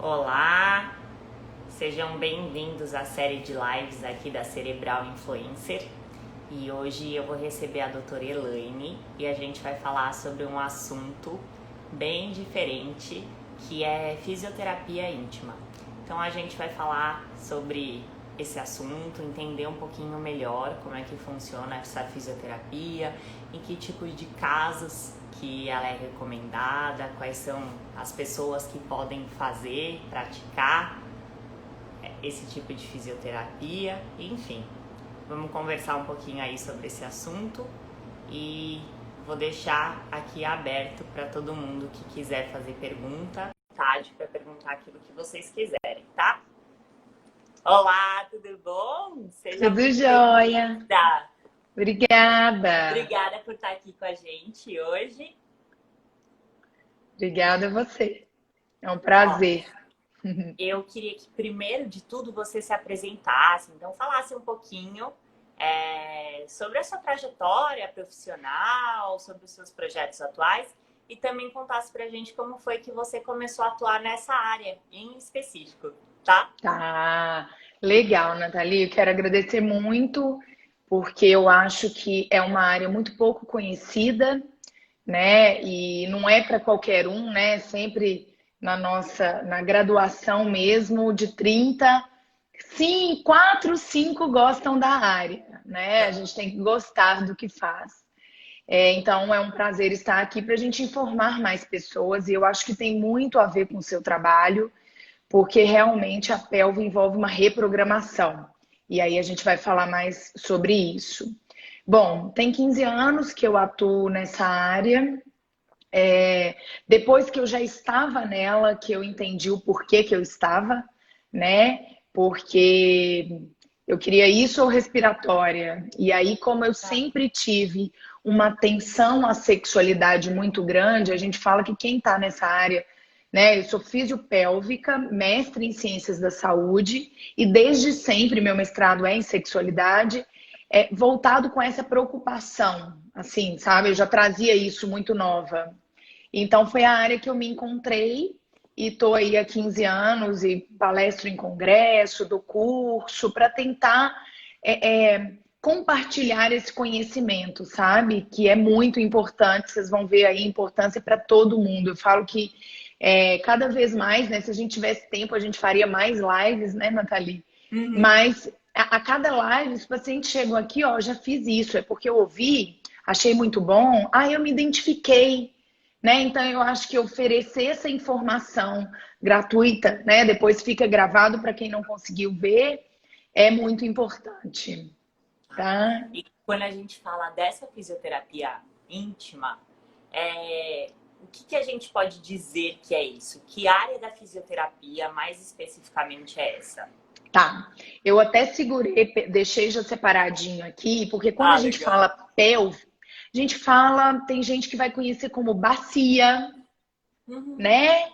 Olá, sejam bem-vindos à série de lives aqui da Cerebral Influencer. E hoje eu vou receber a doutora Elaine e a gente vai falar sobre um assunto bem diferente, que é fisioterapia íntima. Então a gente vai falar sobre esse assunto, entender um pouquinho melhor como é que funciona essa fisioterapia, em que tipo de casos que ela é recomendada, quais são as pessoas que podem fazer, praticar esse tipo de fisioterapia, enfim. Vamos conversar um pouquinho aí sobre esse assunto e vou deixar aqui aberto para todo mundo que quiser fazer pergunta, para perguntar aquilo que vocês quiserem, tá? Olá, tudo bom? Seja Tudo muito jóia. bem-vinda. Obrigada. Obrigada por estar aqui com a gente hoje. Obrigada a você. É um Ó, prazer. eu queria que primeiro de tudo você se apresentasse, então falasse um pouquinho sobre a sua trajetória profissional, sobre os seus projetos atuais e também contasse pra gente como foi que você começou a atuar nessa área em específico, tá? Tá. Legal, Nathalie. Eu quero agradecer muito, porque eu acho que é uma área muito pouco conhecida, né? E não é para qualquer um, né? Sempre na graduação mesmo, de 30, sim, 4, 5 gostam da área, né? A gente tem que gostar do que faz. Então, é um prazer estar aqui para a gente informar mais pessoas, e eu acho que tem muito a ver com o seu trabalho, porque realmente a pelve envolve uma reprogramação. E aí a gente vai falar mais sobre isso. Bom, tem 15 anos que eu atuo nessa área. Depois que eu já estava nela, que eu entendi o porquê que eu estava, né? Porque eu queria isso ou respiratória. E aí, como eu sempre tive uma atenção à sexualidade muito grande, a gente fala que quem está nessa área, né? Eu sou fisiopélvica, mestre em ciências da saúde, e desde sempre meu mestrado é em sexualidade, voltado com essa preocupação, assim, sabe? Eu já trazia isso muito nova. Então foi a área que eu me encontrei e estou aí há 15 anos e palestro em congresso, dou curso para tentar compartilhar esse conhecimento, sabe? Que é muito importante, vocês vão ver aí a importância para todo mundo. Eu falo que cada vez mais, né? Se a gente tivesse tempo, a gente faria mais lives, né, Nathalie? Uhum. Mas a cada live, os pacientes chegam aqui, ó, já fiz isso, é porque eu ouvi, achei muito bom, eu me identifiquei, né? Então eu acho que oferecer essa informação gratuita, né? Depois fica gravado para quem não conseguiu ver, é muito importante, tá? E quando a gente fala dessa fisioterapia íntima, o que a gente pode dizer que é isso? Que área da fisioterapia mais especificamente é essa? Tá. Eu até segurei, deixei já separadinho aqui, porque quando a Ah, gente legal. fala pelve, a gente fala, tem gente que vai conhecer como bacia, Uhum. né?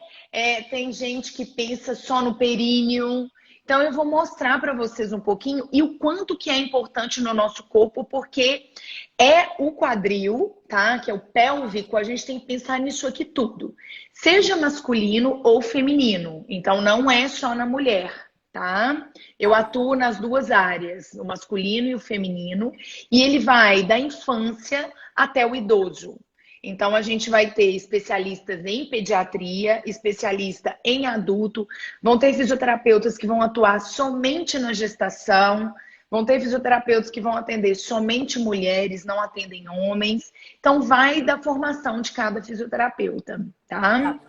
Tem gente que pensa só no períneo. Então eu vou mostrar para vocês um pouquinho e o quanto que é importante no nosso corpo, porque é o quadril, tá? Que é o pélvico, a gente tem que pensar nisso aqui tudo. Seja masculino ou feminino. Então não é só na mulher, tá? Eu Tá. atuo nas duas áreas, o masculino e o feminino, e ele vai da infância até o idoso. Então, a gente vai ter especialistas em pediatria, especialista em adulto, vão ter fisioterapeutas que vão atuar somente na gestação, vão ter fisioterapeutas que vão atender somente mulheres, não atendem homens. Então, vai da formação de cada fisioterapeuta, tá? Tá.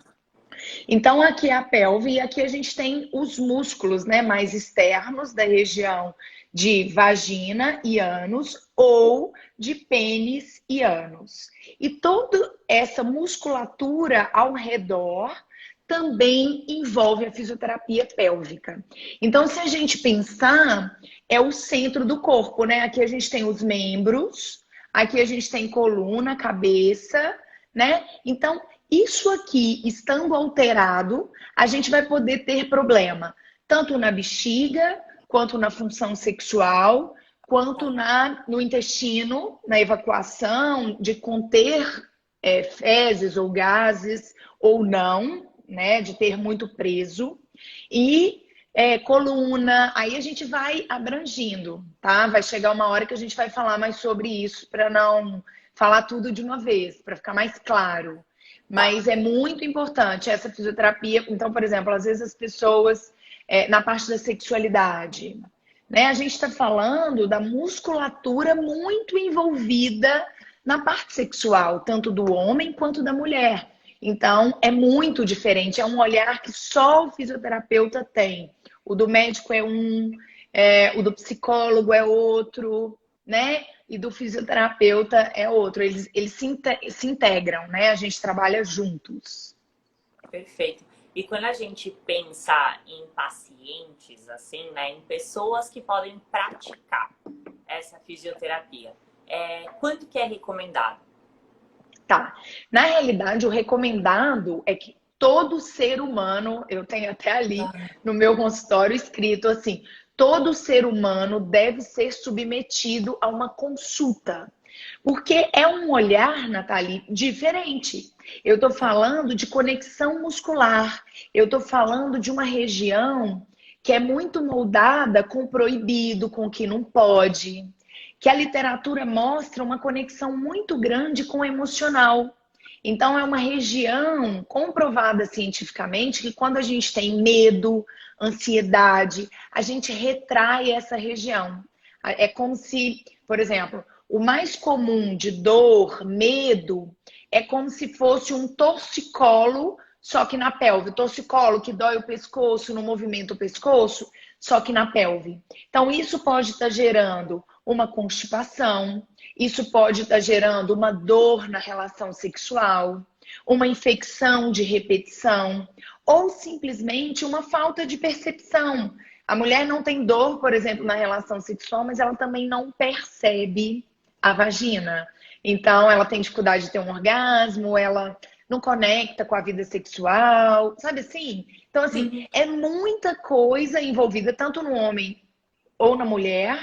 Então, aqui é a pelve e aqui a gente tem os músculos, né, mais externos da região de vagina e ânus ou de pênis e ânus. E toda essa musculatura ao redor também envolve a fisioterapia pélvica. Então, se a gente pensar, é o centro do corpo, né? Aqui a gente tem os membros, aqui a gente tem coluna, cabeça, né? Então, isso aqui, estando alterado, a gente vai poder ter problema, tanto na bexiga, quanto na função sexual, quanto no intestino, na evacuação, de conter fezes ou gases, ou não, né? De ter muito preso. E coluna, aí a gente vai abrangindo, tá? Vai chegar uma hora que a gente vai falar mais sobre isso, para não falar tudo de uma vez, para ficar mais claro. Tá. Mas é muito importante essa fisioterapia. Então, por exemplo, às vezes as pessoas, na parte da sexualidade, né? A gente está falando da musculatura muito envolvida na parte sexual, tanto do homem quanto da mulher. Então, é muito diferente. É um olhar que só o fisioterapeuta tem. O do médico é um, o do psicólogo é outro, né? E do fisioterapeuta é outro. Eles se integram, né? A gente trabalha juntos. Perfeito. E quando a gente pensa em pacientes, assim, né, em pessoas que podem praticar essa fisioterapia, quanto que é recomendado? Tá. Na realidade, o recomendado é que todo ser humano, eu tenho até ali no meu consultório escrito assim, todo ser humano deve ser submetido a uma consulta. Porque é um olhar, Nathalie, diferente. Eu estou falando de conexão muscular, eu estou falando de uma região que é muito moldada com o proibido, com o que não pode, que a literatura mostra uma conexão muito grande com o emocional. Então, é uma região comprovada cientificamente que quando a gente tem medo, ansiedade, a gente retrai essa região. É como se, por exemplo, o mais comum de dor, medo, é como se fosse um torcicolo, só que na pelve. O torcicolo que dói o pescoço, no movimento o pescoço, só que na pelve. Então, isso pode estar gerando uma constipação, isso pode estar gerando uma dor na relação sexual, uma infecção de repetição, ou simplesmente uma falta de percepção. A mulher não tem dor, por exemplo, na relação sexual, mas ela também não percebe a vagina. Então, ela tem dificuldade de ter um orgasmo, ela não conecta com a vida sexual, sabe assim? Então, assim, é muita coisa envolvida, tanto no homem ou na mulher,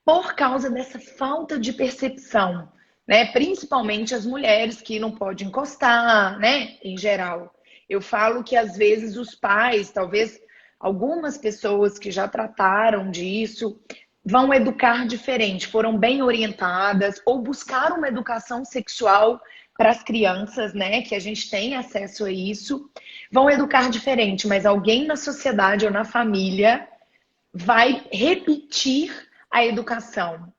por causa dessa falta de percepção, né? Principalmente as mulheres que não podem encostar, né? Em geral. Eu falo que às vezes os pais, talvez algumas pessoas que já trataram disso, vão educar diferente, foram bem orientadas ou buscaram uma educação sexual para as crianças, né, que a gente tem acesso a isso, vão educar diferente, mas alguém na sociedade ou na família vai repetir a educação.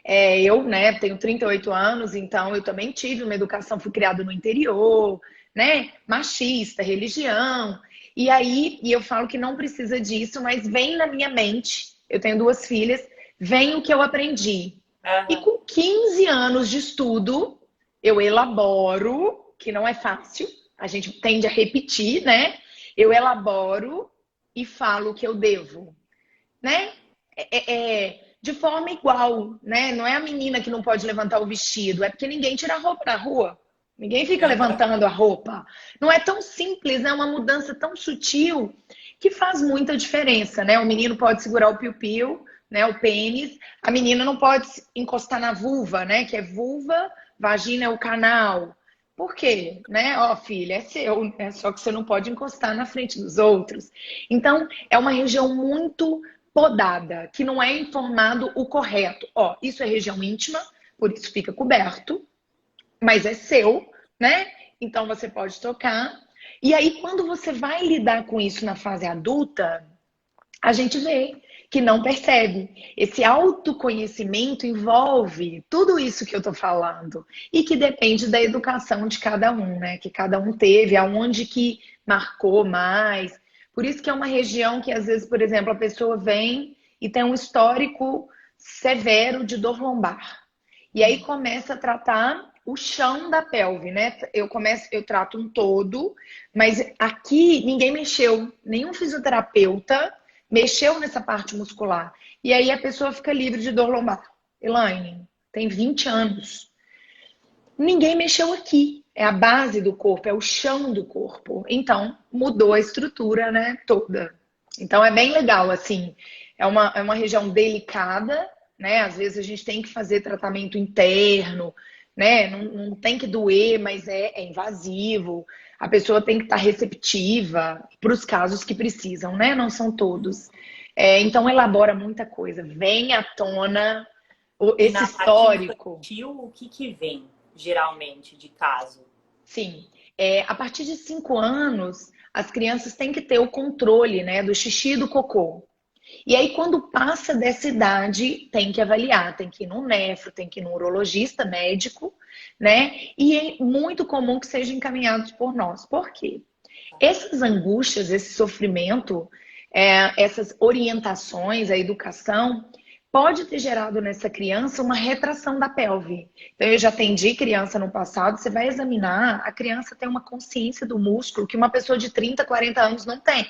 Eu, né, tenho 38 anos, então eu também tive uma educação, fui criada no interior, né, machista, religião, e eu falo que não precisa disso, mas vem na minha mente, eu tenho duas filhas, vem o que eu aprendi. E Aham. com 15 anos de estudo, eu elaboro, que não é fácil, a gente tende a repetir, né? Eu elaboro e falo o que eu devo, né? De forma igual, né? Não é a menina que não pode levantar o vestido, é porque ninguém tira a roupa da rua. Ninguém fica levantando a roupa. Não é tão simples, é uma mudança tão sutil que faz muita diferença, né? O menino pode segurar o piu-piu, né? O pênis. A menina não pode encostar na vulva, né? Que é vulva, vagina é o canal. Por quê? Né? Ó, filha, é seu, é só que você não pode encostar na frente dos outros. Então, é uma região muito podada, que não é informado o correto. Ó, isso é região íntima, por isso fica coberto, mas é seu, né? Então você pode tocar. E aí, quando você vai lidar com isso na fase adulta, a gente vê que não percebe. Esse autoconhecimento envolve tudo isso que eu tô falando e que depende da educação de cada um, né? Que cada um teve, aonde que marcou mais. Por isso que é uma região que às vezes, por exemplo, a pessoa vem e tem um histórico severo de dor lombar. E aí começa a tratar o chão da pelve, né? Eu trato um todo, mas aqui ninguém mexeu, nenhum fisioterapeuta mexeu nessa parte muscular. E aí a pessoa fica livre de dor lombar. Elaine, tem 20 anos. Ninguém mexeu aqui. É a base do corpo, é o chão do corpo. Então, mudou a estrutura, né, toda. Então, é bem legal, assim. É uma região delicada, né? Às vezes a gente tem que fazer tratamento interno, né? Não tem que doer, mas é invasivo. A pessoa tem que estar receptiva para os casos que precisam, né? Não são todos. Então, elabora muita coisa. Vem à tona E esse na parte histórico. infantil, o que que vem, geralmente, de caso? Sim, a partir de 5 anos, as crianças têm que ter o controle, né, do xixi e do cocô. E aí, quando passa dessa idade, tem que avaliar, tem que ir no nefro, tem que ir no urologista médico, né? E é muito comum que sejam encaminhados por nós. Por quê? Essas angústias, esse sofrimento, essas orientações, a educação, pode ter gerado nessa criança uma retração da pelve. Então, eu já atendi criança no passado, você vai examinar, a criança tem uma consciência do músculo que uma pessoa de 30, 40 anos não tem.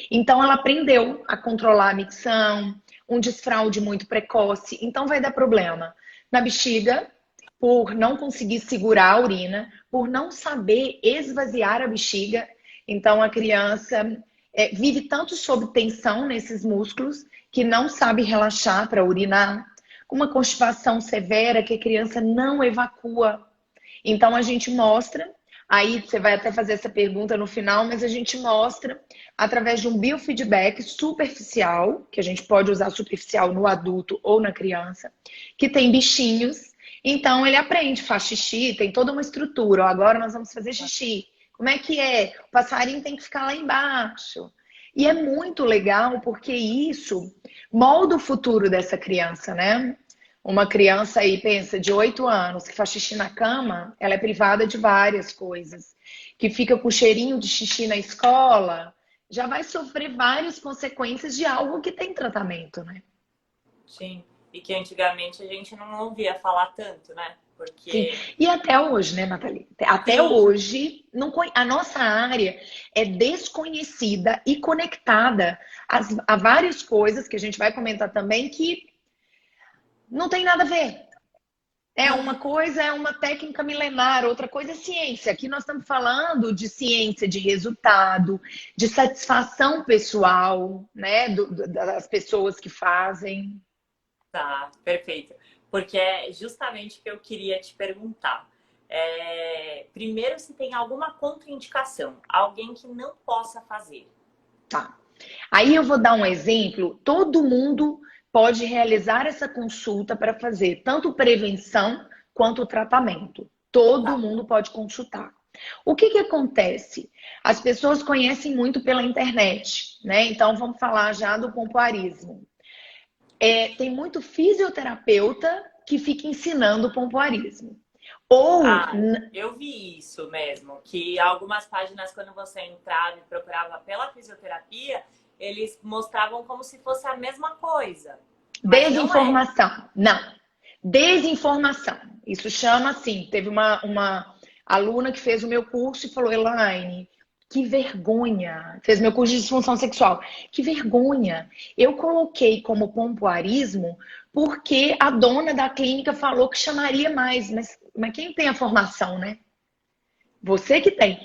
Então, ela aprendeu a controlar a micção, um desfraude muito precoce. Então, vai dar problema na bexiga, por não conseguir segurar a urina, por não saber esvaziar a bexiga. Então, a criança vive tanto sob tensão nesses músculos que não sabe relaxar para urinar. Uma constipação severa que a criança não evacua. Então, a gente mostra. Aí você vai até fazer essa pergunta no final, mas a gente mostra através de um biofeedback superficial, que a gente pode usar superficial no adulto ou na criança, que tem bichinhos. Então ele aprende, faz xixi, tem toda uma estrutura. Ó, agora nós vamos fazer xixi. Como é que é? O passarinho tem que ficar lá embaixo. E é muito legal porque isso molda o futuro dessa criança, né? Uma criança aí, pensa, de 8 anos, que faz xixi na cama, ela é privada de várias coisas. Que fica com cheirinho de xixi na escola, já vai sofrer várias consequências de algo que tem tratamento, né? Sim. E que antigamente a gente não ouvia falar tanto, né? Sim. Porque, E até hoje, né, Nathalie? Até sim, hoje, não, a nossa área é desconhecida e conectada a várias coisas que a gente vai comentar também que não tem nada a ver. Uma coisa é uma técnica milenar, outra coisa é ciência. Aqui nós estamos falando de ciência, de resultado, de satisfação pessoal, né, das pessoas que fazem. tá, perfeito. Porque é justamente o que eu queria te perguntar. Primeiro, se tem alguma contraindicação, alguém que não possa fazer. Tá. Aí eu vou dar um exemplo. Todo mundo pode realizar essa consulta para fazer tanto prevenção quanto tratamento. Todo Tá. mundo pode consultar. O que acontece? As pessoas conhecem muito pela internet, né? Então vamos falar já do pompoarismo. Tem muito fisioterapeuta que fica ensinando pompoarismo. Ou Ah, eu vi isso mesmo, que algumas páginas, quando você entrava e procurava pela fisioterapia, eles mostravam como se fosse a mesma coisa. Mas não é. desinformação. Não. Desinformação. Isso chama assim. Teve uma aluna que fez o meu curso e falou: Elaine, que vergonha. Fez meu curso de disfunção sexual. Que vergonha. Eu coloquei como pompoarismo porque a dona da clínica falou que chamaria mais. Mas quem tem a formação, né? Você que tem.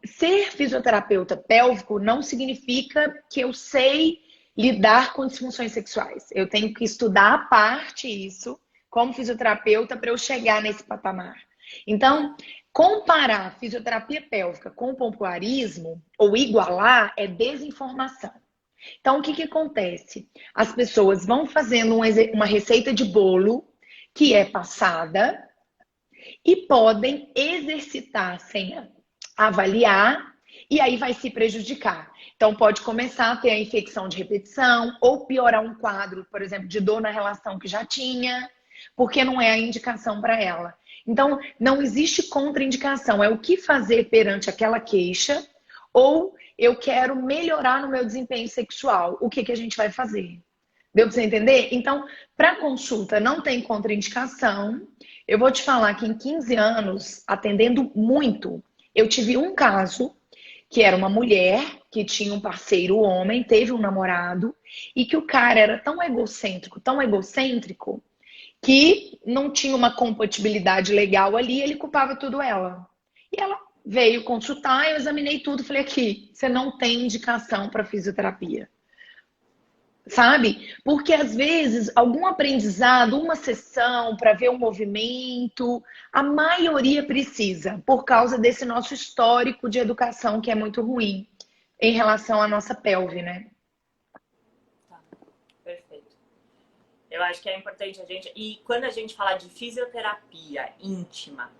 Ser fisioterapeuta pélvico não significa que eu sei lidar com disfunções sexuais. Eu tenho que estudar a parte isso como fisioterapeuta para eu chegar nesse patamar. Então, comparar fisioterapia pélvica com pompoarismo ou igualar é desinformação. Então, o que acontece? As pessoas vão fazendo uma receita de bolo que é passada e podem exercitar sem avaliar e aí vai se prejudicar. Então pode começar a ter a infecção de repetição ou piorar um quadro, por exemplo, de dor na relação que já tinha, porque não é a indicação para ela. Então não existe contraindicação, é o que fazer perante aquela queixa ou eu quero melhorar no meu desempenho sexual. O que a gente vai fazer? Deu para você entender? Então, para consulta não tem contraindicação. Eu vou te falar que em 15 anos, atendendo muito, eu tive um caso que era uma mulher que tinha um parceiro homem, teve um namorado, e que o cara era tão egocêntrico, que não tinha uma compatibilidade legal ali, ele culpava tudo ela. E ela veio consultar, eu examinei tudo, falei aqui, você não tem indicação para fisioterapia. sabe? Porque às vezes algum aprendizado, uma sessão para ver o movimento, a maioria precisa, por causa desse nosso histórico de educação que é muito ruim em relação à nossa pelve, né? Tá, perfeito. Eu acho que é importante a gente. E quando a gente fala de fisioterapia íntima,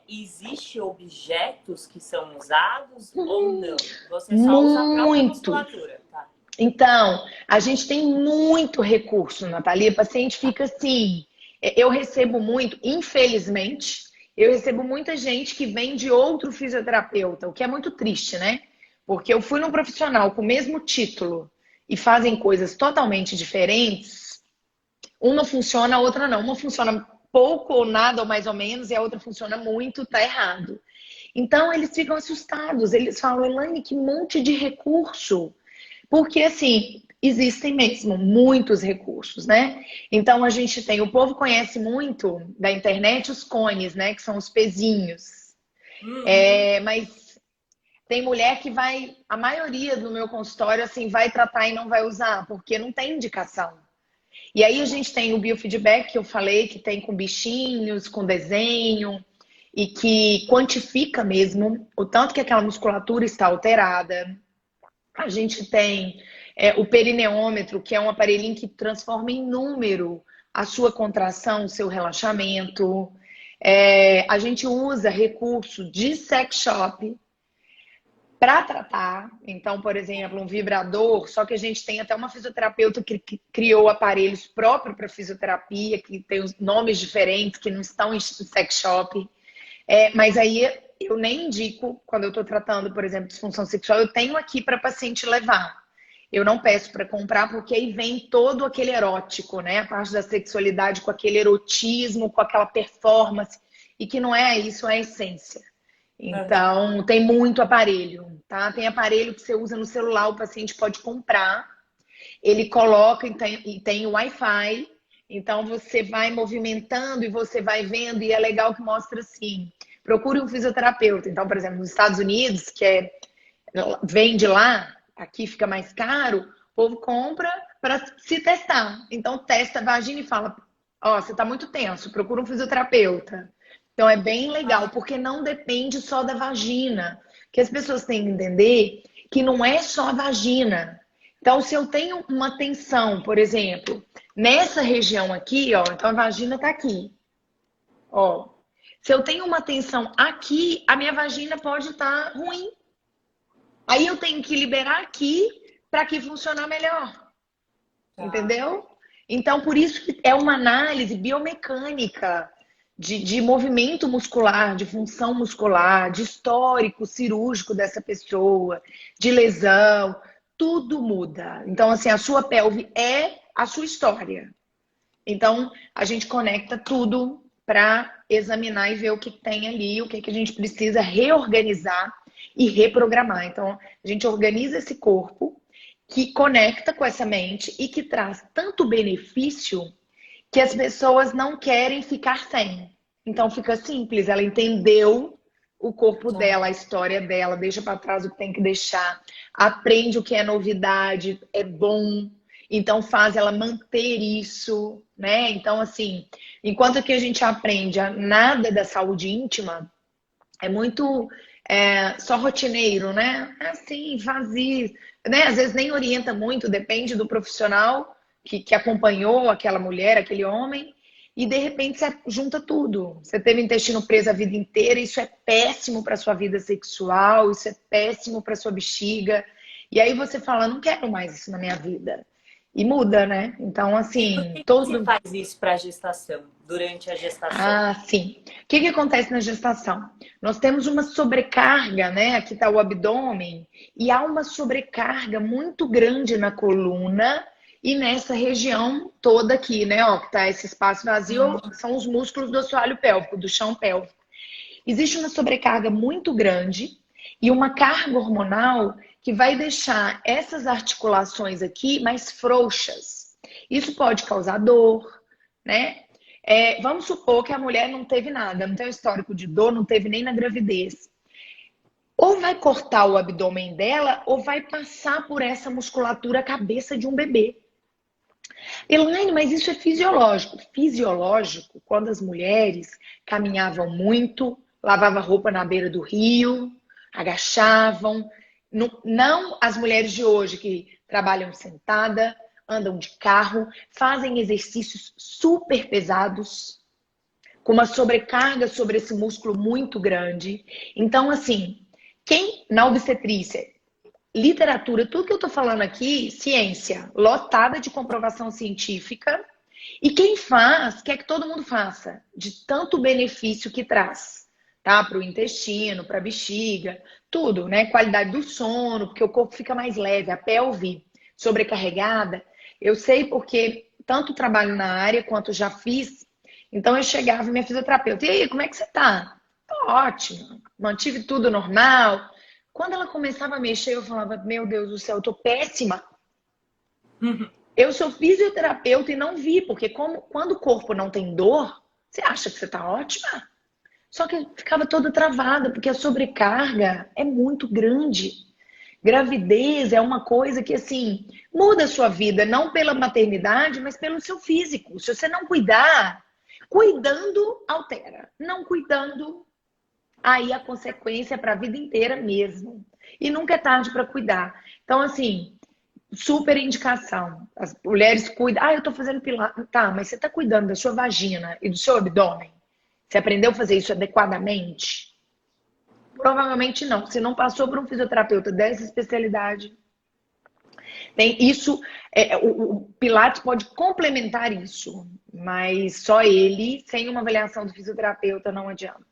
existe objetos que são usados ou não? Você só usa a própria Muito. musculatura, tá? Então, a gente tem muito recurso, Nathalie. O paciente fica assim. Eu recebo muito, infelizmente, eu recebo muita gente que vem de outro fisioterapeuta, o que é muito triste, né? Porque eu fui num profissional com o mesmo título e fazem coisas totalmente diferentes. Uma funciona, a outra não. Uma funciona pouco ou nada, ou mais ou menos, e a outra funciona muito, tá errado. Então, eles ficam assustados. Eles falam, Elaine, que monte de recurso. Porque, assim, existem mesmo muitos recursos, né? Então, a gente tem, o povo conhece muito da internet os cones, né? Que são os pezinhos. Uhum. Mas tem mulher que vai, a maioria do meu consultório, assim, vai tratar e não vai usar, porque não tem indicação. E aí a gente tem o biofeedback que eu falei, que tem com bichinhos, com desenho, e que quantifica mesmo o tanto que aquela musculatura está alterada. A gente tem o perineômetro, que é um aparelhinho que transforma em número a sua contração, o seu relaxamento. A gente usa recurso de sex shop para tratar. Então, por exemplo, um vibrador, só que a gente tem até uma fisioterapeuta que criou aparelhos próprios para fisioterapia, que tem os nomes diferentes, que não estão em sex shop. Mas aí eu nem indico, quando eu estou tratando, por exemplo, disfunção sexual, eu tenho aqui para paciente levar. Eu não peço para comprar, porque aí vem todo aquele erótico, né? A parte da sexualidade com aquele erotismo, com aquela performance, e que não é isso, é a essência. Uhum. Então, tem muito aparelho, tá? Tem aparelho que você usa no celular, o paciente pode comprar, ele coloca e tem o Wi-Fi, então você vai movimentando e você vai vendo, e é legal que mostra assim. Procure um fisioterapeuta. Então, por exemplo, nos Estados Unidos, vende lá, aqui fica mais caro, o povo compra para se testar. Então, testa a vagina e fala: Ó, você está muito tenso, procura um fisioterapeuta. Então, é bem legal, Ah, porque não depende só da vagina. Que as pessoas têm que entender que não é só a vagina. Então, se eu tenho uma tensão, por exemplo, nessa região aqui, ó, então a vagina está aqui, ó. Se eu tenho uma tensão aqui, a minha vagina pode estar ruim. Aí eu tenho que liberar aqui para que funcionar melhor, tá. entendeu? Então, por isso que é uma análise biomecânica de movimento muscular, de função muscular, de histórico cirúrgico dessa pessoa, de lesão, tudo muda. Então, assim, a sua pelve é a sua história. Então, a gente conecta tudo para examinar e ver o que tem ali, o que, que a gente precisa reorganizar e reprogramar. Então, a gente organiza esse corpo que conecta com essa mente e que traz tanto benefício que as pessoas não querem ficar sem. Então, fica simples, ela entendeu o corpo dela, a história dela, deixa para trás o que tem que deixar, aprende o que é novidade, é bom, então faz ela manter isso, né? Então, assim, enquanto que a gente aprende a nada da saúde íntima, é muito só rotineiro, né? Assim, faz isso, né? Às vezes nem orienta muito, depende do profissional que acompanhou aquela mulher, aquele homem, e de repente você junta tudo. Você teve intestino preso a vida inteira, isso é péssimo para sua vida sexual, isso é péssimo para sua bexiga. E aí você fala, não quero mais isso na minha vida. E muda, né? Então, E por assim, que que se todo. faz isso para a gestação, durante a gestação? Ah, sim. O que que acontece na gestação? Nós temos uma sobrecarga, né? Aqui está o abdômen, e há uma sobrecarga muito grande na coluna e nessa região toda aqui, né? Ó, que tá esse espaço vazio, Uhum. são os músculos do assoalho pélvico, do chão pélvico. Existe uma sobrecarga muito grande e uma carga hormonal que vai deixar essas articulações aqui mais frouxas. Isso pode causar dor, né? Vamos supor que a mulher não teve nada, não tem um histórico de dor, não teve nem na gravidez. Ou vai cortar o abdômen dela, ou vai passar por essa musculatura a cabeça de um bebê. Elaine, mas isso é fisiológico. Fisiológico, quando as mulheres caminhavam muito, lavavam roupa na beira do rio, agachavam. Não as mulheres de hoje que trabalham sentada, andam de carro, fazem exercícios super pesados, com uma sobrecarga sobre esse músculo muito grande. Então, assim, quem na obstetrícia, literatura, tudo que eu tô falando aqui, ciência, lotada de comprovação científica, e quem faz, quer que todo mundo faça, de tanto benefício que traz, tá? Para o intestino, para a bexiga, tudo, né? Qualidade do sono, porque o corpo fica mais leve, a pelve sobrecarregada. Eu sei porque tanto trabalho na área quanto já fiz. Então eu chegava e minha fisioterapeuta, e aí, como é que você tá? Tô ótimo, mantive tudo normal. Quando ela começava a mexer, eu falava, meu Deus do céu, eu tô péssima. Eu sou fisioterapeuta e não vi, porque quando o corpo não tem dor, você acha que você tá ótima? Só que eu ficava toda travada, porque a sobrecarga é muito grande. Gravidez é uma coisa que, assim, muda a sua vida, não pela maternidade, mas pelo seu físico. Se você não cuidar, cuidando, altera. Não cuidando, aí a consequência é para a vida inteira mesmo. E nunca é tarde para cuidar. Então, assim, super indicação. As mulheres cuidam. Ah, eu tô fazendo pilates. Tá, mas você tá cuidando da sua vagina e do seu abdômen? Você aprendeu a fazer isso adequadamente? Provavelmente não. Se não passou por um fisioterapeuta dessa especialidade, tem isso. O Pilates pode complementar isso, mas só ele, sem uma avaliação do fisioterapeuta, não adianta.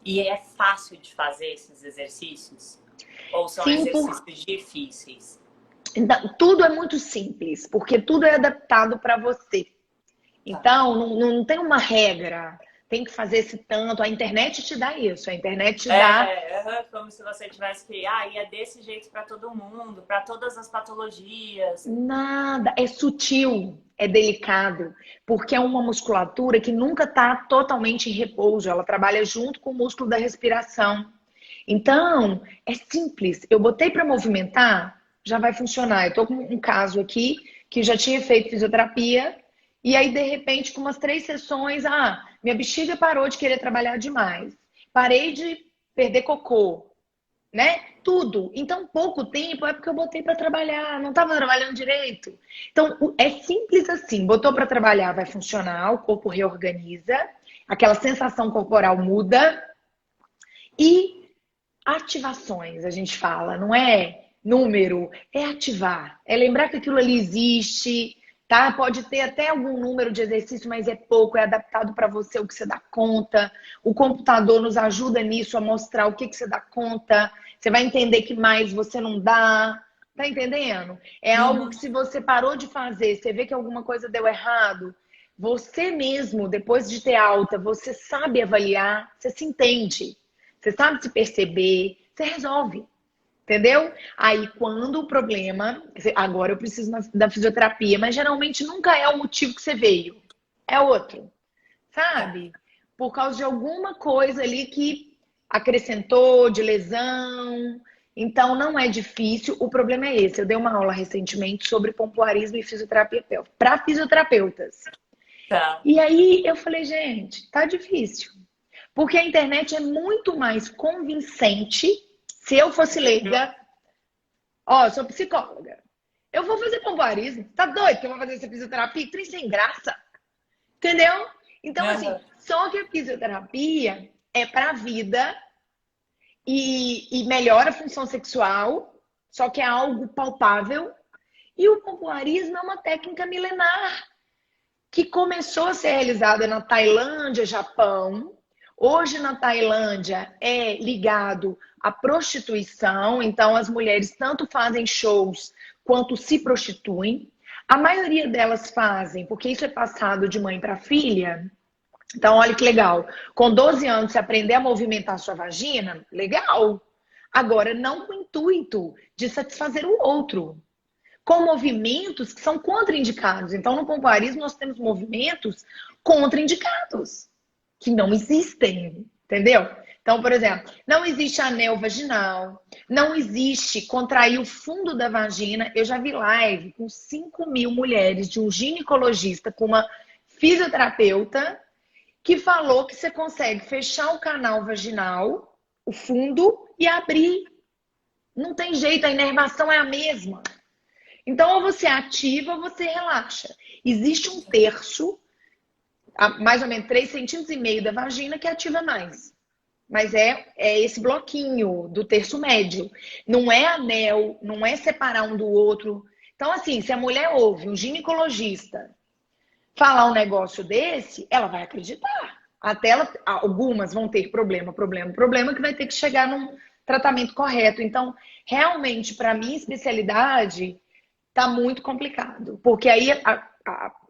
E é fácil de fazer esses exercícios? Ou são Sim, exercícios difíceis? então, tudo é muito simples, porque tudo é adaptado para você. Tá. Então, não tem uma regra. Tem que fazer esse tanto. A internet te dá isso. A internet te dá Como se você tivesse que, e é desse jeito para todo mundo, para todas as patologias. nada. É sutil, é delicado, porque é uma musculatura que nunca está totalmente em repouso. Ela trabalha junto com o músculo da respiração. Então, é simples. Eu botei para movimentar, já vai funcionar. Eu tô com um caso aqui que já tinha feito fisioterapia e aí, de repente, com umas 3 sessões, minha bexiga parou de querer trabalhar demais. Parei de perder cocô, né? Tudo. Então, pouco tempo é porque eu botei para trabalhar, não estava trabalhando direito. Então, é simples assim. Botou para trabalhar, vai funcionar, o corpo reorganiza, aquela sensação corporal muda e ativações, a gente fala, não é número, é ativar. É lembrar que aquilo ali existe, tá? Pode ter até algum número de exercício, mas é pouco, é adaptado para você o que você dá conta. O computador nos ajuda nisso a mostrar o que você dá conta. Você vai entender que mais você não dá. Tá entendendo? É algo que se você parou de fazer, você vê que alguma coisa deu errado, você mesmo, depois de ter alta, você sabe avaliar, você se entende. Você sabe se perceber, você resolve. Entendeu? Aí, quando o problema. Agora eu preciso da fisioterapia, mas geralmente nunca é o motivo que você veio. É outro. Sabe? Por causa de alguma coisa ali que acrescentou, de lesão. Então, não é difícil. O problema é esse. Eu dei uma aula recentemente sobre pompoarismo e fisioterapia pélvica para fisioterapeutas. Tá. E aí eu falei, gente, tá difícil. Porque a internet é muito mais convincente. Se eu fosse leiga, eu sou psicóloga. Eu vou fazer pompoarismo. Tá doido que eu vou fazer essa fisioterapia? Trem sem graça. Entendeu? Então, assim, só que a fisioterapia é pra vida e melhora a função sexual, só que é algo palpável. E o pompoarismo é uma técnica milenar que começou a ser realizada na Tailândia, Japão. Hoje na Tailândia é ligado à prostituição, então as mulheres tanto fazem shows quanto se prostituem. A maioria delas fazem, porque isso é passado de mãe para filha. Então, olha que legal. Com 12 anos, você aprender a movimentar a sua vagina, legal. Agora, não com o intuito de satisfazer o outro. Com movimentos que são contraindicados. Então, no pompoarismo, nós temos movimentos contraindicados, que não existem, entendeu? Então, por exemplo, não existe anel vaginal, não existe contrair o fundo da vagina. Eu já vi live com 5.000 mulheres de um ginecologista com uma fisioterapeuta que falou que você consegue fechar o canal vaginal, o fundo, e abrir. Não tem jeito, a inervação é a mesma. Então, ou você ativa ou você relaxa. Existe um terço, mais ou menos 3,5 cm da vagina, que ativa mais. Mas é esse bloquinho do terço médio. Não é anel, não é separar um do outro. Então, assim, se a mulher ouve um ginecologista falar um negócio desse, ela vai acreditar. Até algumas vão ter problema, que vai ter que chegar num tratamento correto. Então, realmente, para minha especialidade, tá muito complicado. Porque aí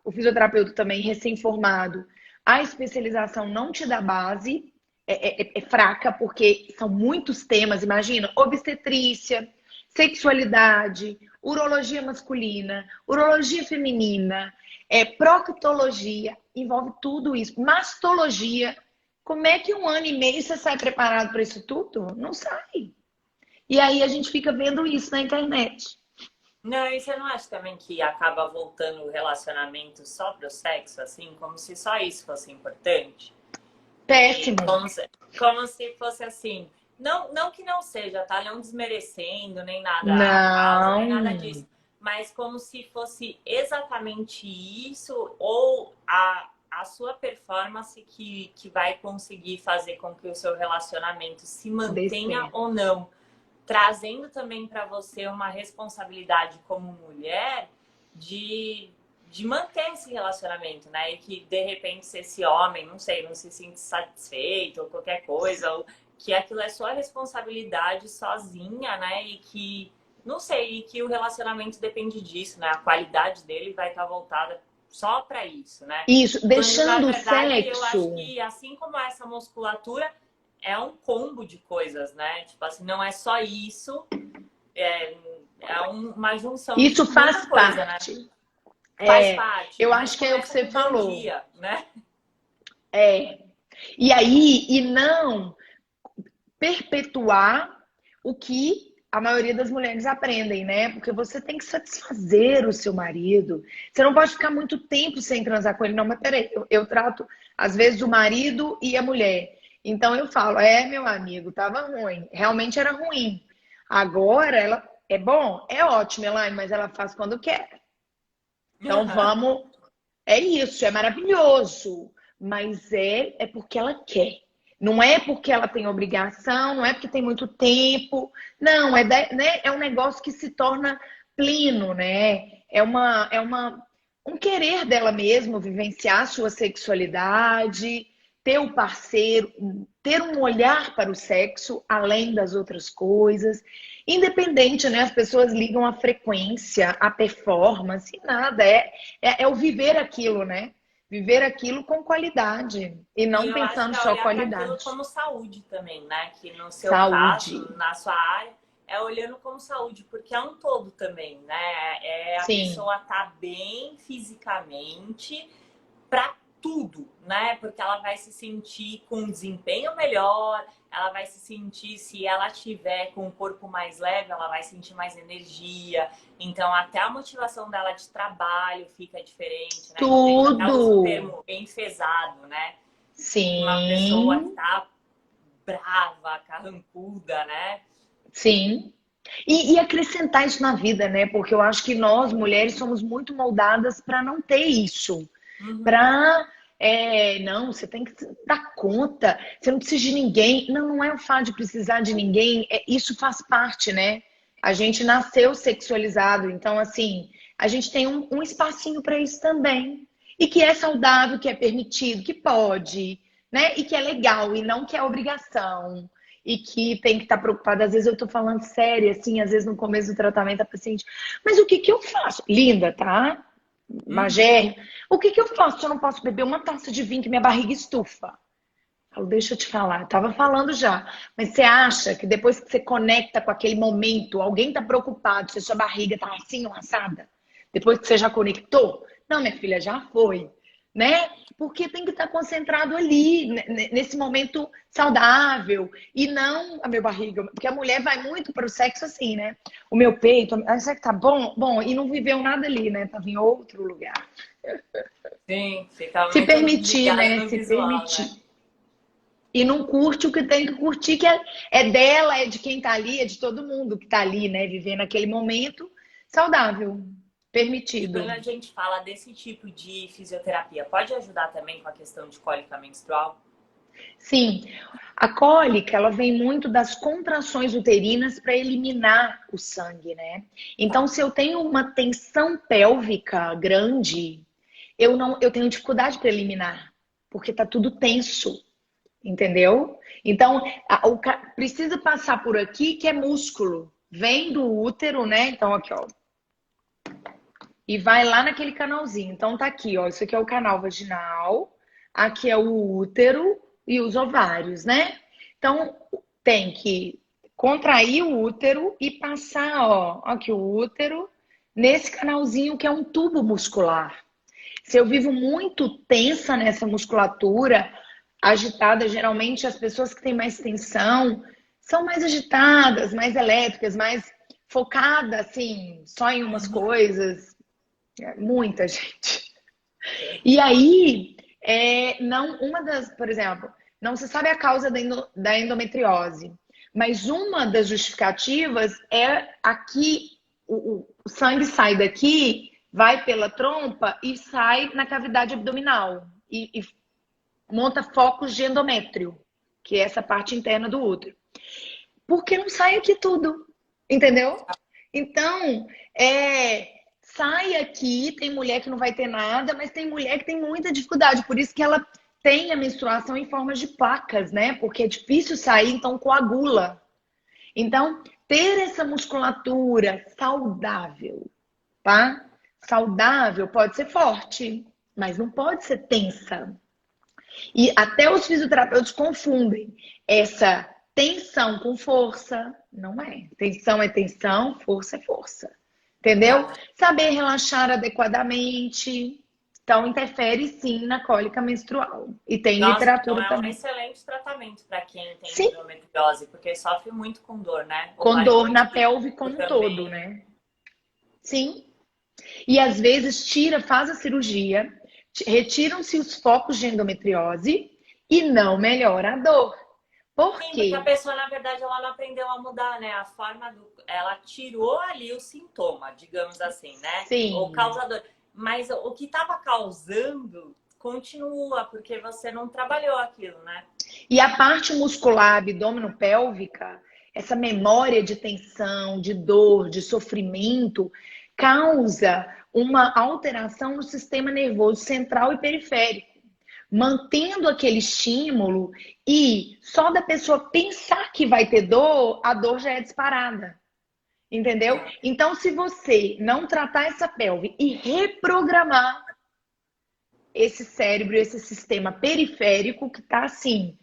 o fisioterapeuta também, recém-formado, a especialização não te dá base, é fraca, porque são muitos temas. Imagina, obstetrícia, sexualidade, urologia masculina, urologia feminina, proctologia, envolve tudo isso. Mastologia. Como é que 1 ano e meio você sai preparado para isso tudo? Não sai. E aí a gente fica vendo isso na internet. Não, e você não acha também que acaba voltando o relacionamento só pro sexo, assim, como se só isso fosse importante? E Péssimo. como se fosse assim. Não, não que não seja, tá? Não desmerecendo, nem nada a causa, nem nada Não. disso. Mas como se fosse exatamente isso, ou a sua performance que vai conseguir fazer com que o seu relacionamento se mantenha Descer. ou não. Trazendo também para você uma responsabilidade como mulher de manter esse relacionamento, né? E que, de repente, se esse homem, não sei, não se sente satisfeito ou qualquer coisa, ou que aquilo é sua responsabilidade sozinha, né? E que, não sei, e que o relacionamento depende disso, né? A qualidade dele vai estar voltada só para isso, né? Isso, Quando, na deixando o verdade, eu acho sexo. que, assim como essa musculatura, é um combo de coisas, né? Tipo assim, não é só isso, é, uma junção de Isso muita faz coisa, né? parte. Faz É, parte, eu né? acho que é o que Começa você com bom falou. dia, né? É. E aí, e não perpetuar o que a maioria das mulheres aprendem, né? Porque você tem que satisfazer o seu marido. Você não pode ficar muito tempo sem transar com ele. Não, mas peraí, eu trato, às vezes, o marido e a mulher. Então eu falo, meu amigo, tava ruim. Realmente era ruim. Agora ela é bom, é ótimo, Elaine, mas ela faz quando quer. Então vamos. É isso, é maravilhoso. Mas é porque ela quer. Não é porque ela tem obrigação, não é porque tem muito tempo. Não, né, é um negócio que se torna pleno, né? Um querer dela mesma, vivenciar a sua sexualidade, ter o parceiro, ter um olhar para o sexo além das outras coisas. Independente, né? As pessoas ligam a frequência, a performance, nada. É o viver aquilo, né? Viver aquilo com qualidade e E não eu acho pensando que é só olhar para aquilo qualidade. como saúde também, né? Que no seu Saúde. caso, na sua área, é olhando como saúde, porque é um todo também, né? É a Sim, pessoa tá bem fisicamente para tudo, né? Porque ela vai se sentir com um desempenho melhor, ela vai se sentir, se ela tiver com o corpo mais leve, ela vai sentir mais energia. Então, até a motivação dela de trabalho fica diferente, né? Então, a gente até usa o tudo. termo enfesado, né? Uma pessoa que Sim, tá brava, carrancuda, né? sim. E acrescentar isso na vida, né? Porque eu acho que nós, mulheres, somos muito moldadas para não ter isso. Uhum. Para não, você tem que dar conta, você não precisa de ninguém. Não, não é o fato de precisar de ninguém, isso faz parte, né? A gente nasceu sexualizado, então, assim, a gente tem um espacinho para isso também. E que é saudável, que é permitido, que pode, né? E que é legal, e não que é obrigação. E que tem que estar preocupada. Às vezes eu tô falando sério, assim, às vezes no começo do tratamento a paciente, mas o que que eu faço? Linda, tá? Uhum. Magé, o que que eu faço se eu não posso beber uma taça de vinho que minha barriga estufa? Eu falo, deixa eu te falar, eu tava falando já. Mas você acha que depois que você conecta com aquele momento, alguém tá preocupado se a sua barriga tá assim ou assada? Depois que você já conectou? Não, minha filha, já foi. né? Porque tem que estar concentrado ali, nesse momento saudável, e não a minha barriga. Porque a mulher vai muito para o sexo assim, né? O meu peito, será que tá bom? Bom, e não viveu nada ali, né? Tava em outro lugar. Sim, fica Se muito permitir, ligada né? no Se visual, né? permitir. E não curte o que tem que curtir, que é dela, é de quem tá ali, é de todo mundo que tá ali, né? Vivendo aquele momento saudável, E quando permitido. a gente fala desse tipo de fisioterapia, pode ajudar também com a questão de cólica menstrual? Sim, a cólica, ela vem muito das contrações uterinas para eliminar o sangue, né? Então, Tá. se eu tenho uma tensão pélvica grande, eu tenho dificuldade para eliminar, porque tá tudo tenso, entendeu? Então, precisa passar por aqui que é músculo, vem do útero, né? Então, aqui, ó, e vai lá naquele canalzinho. Então, tá aqui, ó, isso aqui é o canal vaginal, aqui é o útero e os ovários, né? Então, tem que contrair o útero e passar, ó, aqui o útero, nesse canalzinho que é um tubo muscular. Se eu vivo muito tensa nessa musculatura, agitada, geralmente as pessoas que têm mais tensão são mais agitadas, mais elétricas, mais focadas, assim, só em umas coisas. Muita gente. E aí, não, uma das, por exemplo, não se sabe a causa da endometriose, mas uma das justificativas é aqui, o sangue sai daqui, vai pela trompa e sai na cavidade abdominal e monta focos de endométrio, que é essa parte interna do útero. Porque não sai aqui tudo, entendeu? Então, sai aqui, tem mulher que não vai ter nada, mas tem mulher que tem muita dificuldade, por isso que ela tem a menstruação em formas de placas, né? Porque é difícil sair, então coagula. Então, ter essa musculatura saudável, tá? Saudável pode ser forte, mas não pode ser tensa. E até os fisioterapeutas confundem essa tensão com força. Não é. Tensão é tensão, força é força. Entendeu? Tá. Saber relaxar adequadamente. Então, interfere sim na cólica menstrual. E tem Nossa, então literatura é um também. excelente tratamento para quem tem Sim, endometriose, porque sofre muito com dor, né? O com dor marido na pelve como um todo, também. né? Sim. E às vezes faz a cirurgia, retiram-se os focos de endometriose e não melhora a dor. Por Sim, porque a quê? pessoa, na verdade, ela não aprendeu a mudar, né? A forma do. Ela tirou ali o sintoma, digamos assim, né? O Sim. causador. Mas o que estava causando continua, porque você não trabalhou aquilo, né? E a parte muscular abdômeno-pélvica, essa memória de tensão, de dor, de sofrimento, causa uma alteração no sistema nervoso central e periférico, mantendo aquele estímulo e só da pessoa pensar que vai ter dor, a dor já é disparada. Entendeu? Tá. Então, se você não tratar essa pelve e reprogramar esse cérebro, esse sistema periférico que está assim,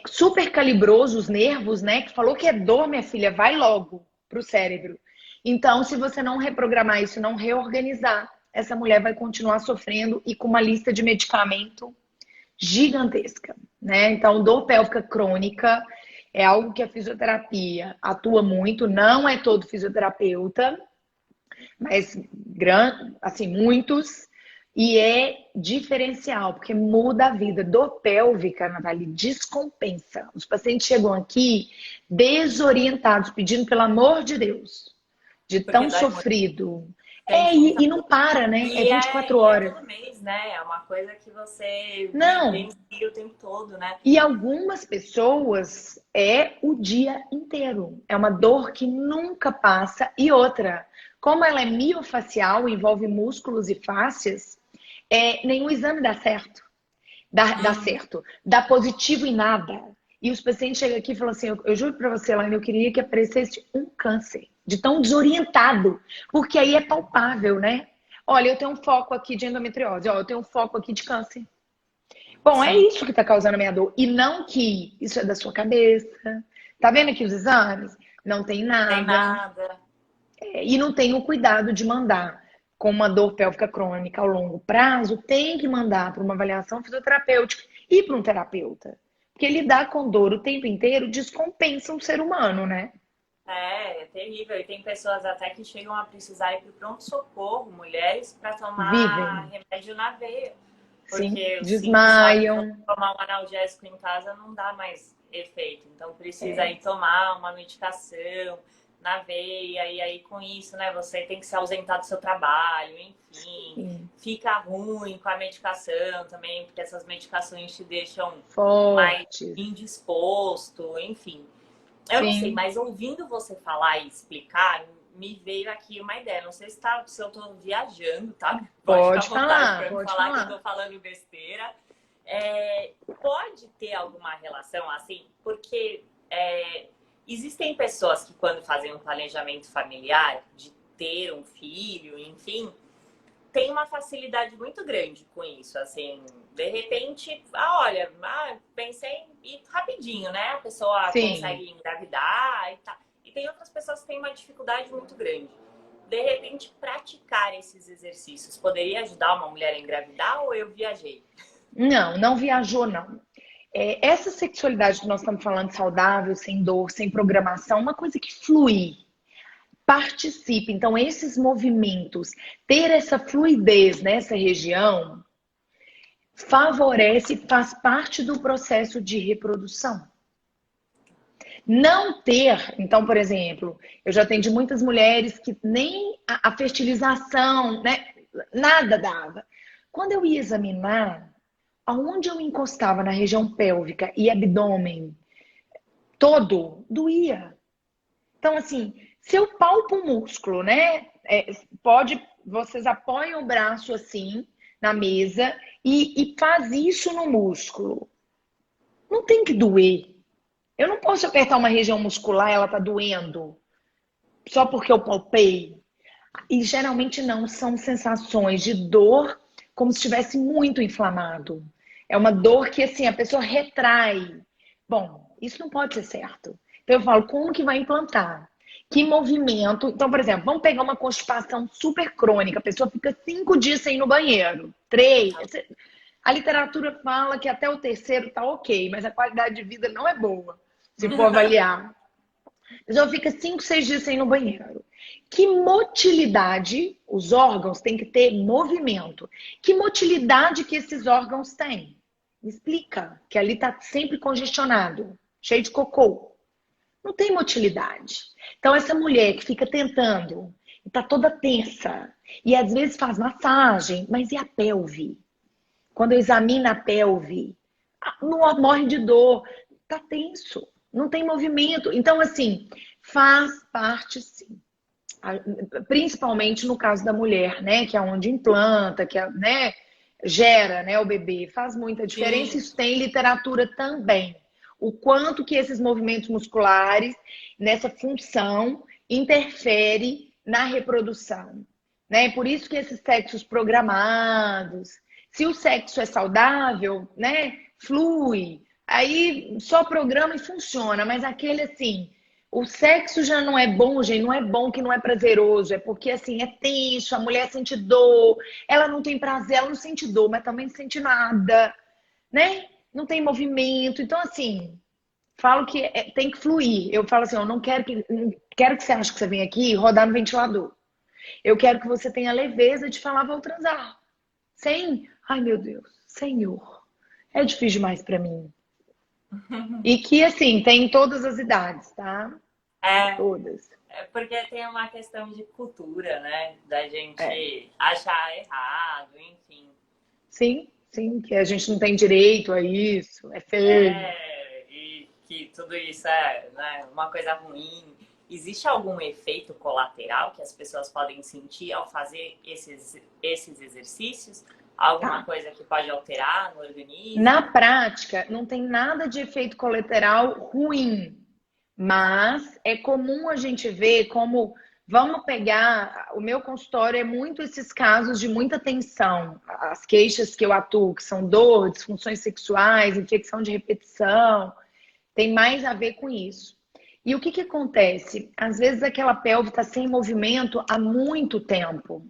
super calibroso os nervos, né? Que falou que é dor, minha filha, vai logo pro cérebro. Então, se você não reprogramar isso, não reorganizar, essa mulher vai continuar sofrendo e com uma lista de medicamento gigantesca, né? Então, dor pélvica crônica é algo que a fisioterapia atua muito, não é todo fisioterapeuta, mas assim, muitos, e é diferencial, porque muda a vida. Dor pélvica, Natália, descompensa. Os pacientes chegam aqui desorientados, pedindo pelo amor de Deus, de Porque tão dói muito, sofrido. sente muita E não dor. para, né? É 24 E é horas. todo mês, né? É uma coisa que você Não, vivencia o tempo todo, né? e algumas pessoas é o dia inteiro. É uma dor que nunca passa. E outra, como ela é miofacial, envolve músculos e fáscias, nenhum exame dá certo. Dá Uhum. certo. Dá positivo em nada. E os pacientes chegam aqui e falam assim: eu juro pra você, Laine, eu queria que aparecesse um câncer. De tão desorientado. Porque aí é palpável, né? Olha, eu tenho um foco aqui de endometriose. Ó, eu tenho um foco aqui de câncer. Bom, é Sim, isso que está causando a minha dor. E não que isso é da sua cabeça. Tá vendo aqui os exames? Não tem tem nada. nada. E não tem o cuidado de mandar com uma dor pélvica crônica ao longo prazo, tem que mandar para uma avaliação fisioterapêutica e para um terapeuta. Porque lidar com dor o tempo inteiro descompensa um ser humano, né? É terrível. E tem pessoas até que chegam a precisar ir para o pronto-socorro, mulheres, para tomar Vivem, remédio na veia. sim, Porque o simples fato de você desmaiam. tomar um analgésico em casa não dá mais efeito. Então precisa É, ir tomar uma medicação na veia, e aí com isso, né, você tem que se ausentar do seu trabalho, enfim. sim, Fica ruim com a medicação também, porque essas medicações te deixam mais fortes, indisposto, enfim. Eu não sei, sim. mas ouvindo você falar e explicar, me veio aqui uma ideia. Não sei se eu tô viajando, tá? Pode ficar à Pode vontade falar, para me pode falar que eu tô falar. falando besteira. Pode ter alguma relação assim? Porque existem pessoas que, quando fazem um planejamento familiar, de ter um filho, enfim, tem uma facilidade muito grande com isso, assim, de repente, olha, pensei e rapidinho, né? A pessoa Sim. consegue engravidar e tal. E tem outras pessoas que têm uma dificuldade muito grande. De repente, praticar esses exercícios poderia ajudar uma mulher a engravidar ou eu viajei? Não, não viajou, não. Essa sexualidade que nós estamos falando, saudável, sem dor, sem programação, uma coisa que flui, participe. Então, esses movimentos, ter essa fluidez nessa região, favorece, faz parte do processo de reprodução. Não ter, então, por exemplo, eu já atendi muitas mulheres que nem a fertilização, né, nada dava. Quando eu ia examinar, aonde eu encostava na região pélvica e abdômen todo, doía. Então, assim, se eu palpo o músculo, né? Vocês apoiam o braço assim na mesa e faz isso no músculo. Não tem que doer. Eu não posso apertar uma região muscular e ela tá doendo só porque eu palpei. E geralmente não são sensações de dor como se estivesse muito inflamado. É uma dor que assim a pessoa retrai. Bom, isso não pode ser certo. Então eu falo, como que vai implantar? Que movimento? Então, por exemplo, vamos pegar uma constipação super crônica, a pessoa fica 5 dias sem ir no banheiro, 3. A literatura fala que até o terceiro tá ok, mas a qualidade de vida não é boa, se for avaliar. A pessoa fica 5, 6 dias sem ir no banheiro. Que motilidade os órgãos têm que ter movimento? Que motilidade que esses órgãos têm? Me explica, que ali está sempre congestionado, cheio de cocô. Não tem motilidade. Então, essa mulher que fica tentando, está toda tensa, e às vezes faz massagem, mas e a pelve? Quando eu examino a pelve, não morre de dor, tá tenso, não tem movimento. Então, assim, faz parte sim. Principalmente no caso da mulher, né? Que é onde implanta, que é, né, gera, né, o bebê. Faz muita diferença. Sim, Isso tem literatura também. O quanto que esses movimentos musculares, nessa função, interfere na reprodução. Né? Por isso que esses sexos programados, se o sexo é saudável, né, flui, aí só programa e funciona, mas aquele assim, o sexo já não é bom, gente, não é bom que não é prazeroso, é porque assim, é tenso, a mulher sente dor, ela não tem prazer, ela não sente dor, mas também não sente nada, né? Não tem movimento. Então, assim, falo que tem que fluir. Eu falo assim, eu não quero que você ache que você vem aqui rodar no ventilador. Eu quero que você tenha a leveza de falar, vou transar. Sem, ai meu Deus, Senhor, é difícil demais pra mim. E que, assim, tem em todas as idades, tá? é, Todas. porque tem uma questão de cultura, né? Da É. gente achar errado, enfim. Sim, sim, que a gente não tem direito a isso, é feio. E que tudo isso é, né, uma coisa ruim. Existe algum efeito colateral que as pessoas podem sentir ao fazer esses exercícios? Alguma Tá. coisa que pode alterar no Na organismo? prática, não tem nada de efeito colateral ruim, mas é comum a gente ver como, vamos pegar, o meu consultório é muito esses casos de muita tensão. As queixas que eu atuo, que são dor, disfunções sexuais, infecção de repetição, tem mais a ver com isso. E o que que acontece? Às vezes aquela pelve está sem movimento há muito tempo.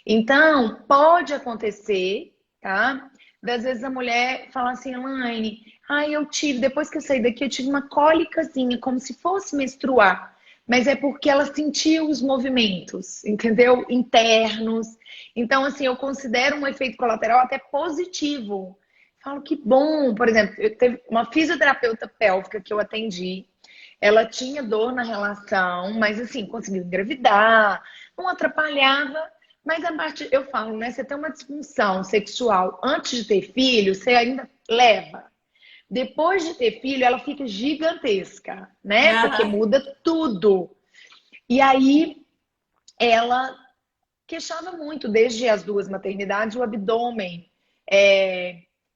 Então, pode acontecer, tá? Das vezes a mulher fala assim, Elaine, eu tive, depois que eu saí daqui, eu tive uma cólicazinha, como se fosse menstruar. Mas é porque ela sentiu os movimentos, entendeu? Internos. Então, assim, eu considero um efeito colateral até positivo. Falo que bom. Por exemplo, eu teve uma fisioterapeuta pélvica que eu atendi. Ela tinha dor na relação, mas assim, conseguiu engravidar, não atrapalhava. Mas a parte, eu falo, né? Você tem uma disfunção sexual antes de ter filho, você ainda leva. Depois de ter filho, ela fica gigantesca, né? Porque Aham. muda tudo. E aí ela queixava muito, desde as duas maternidades, o abdômen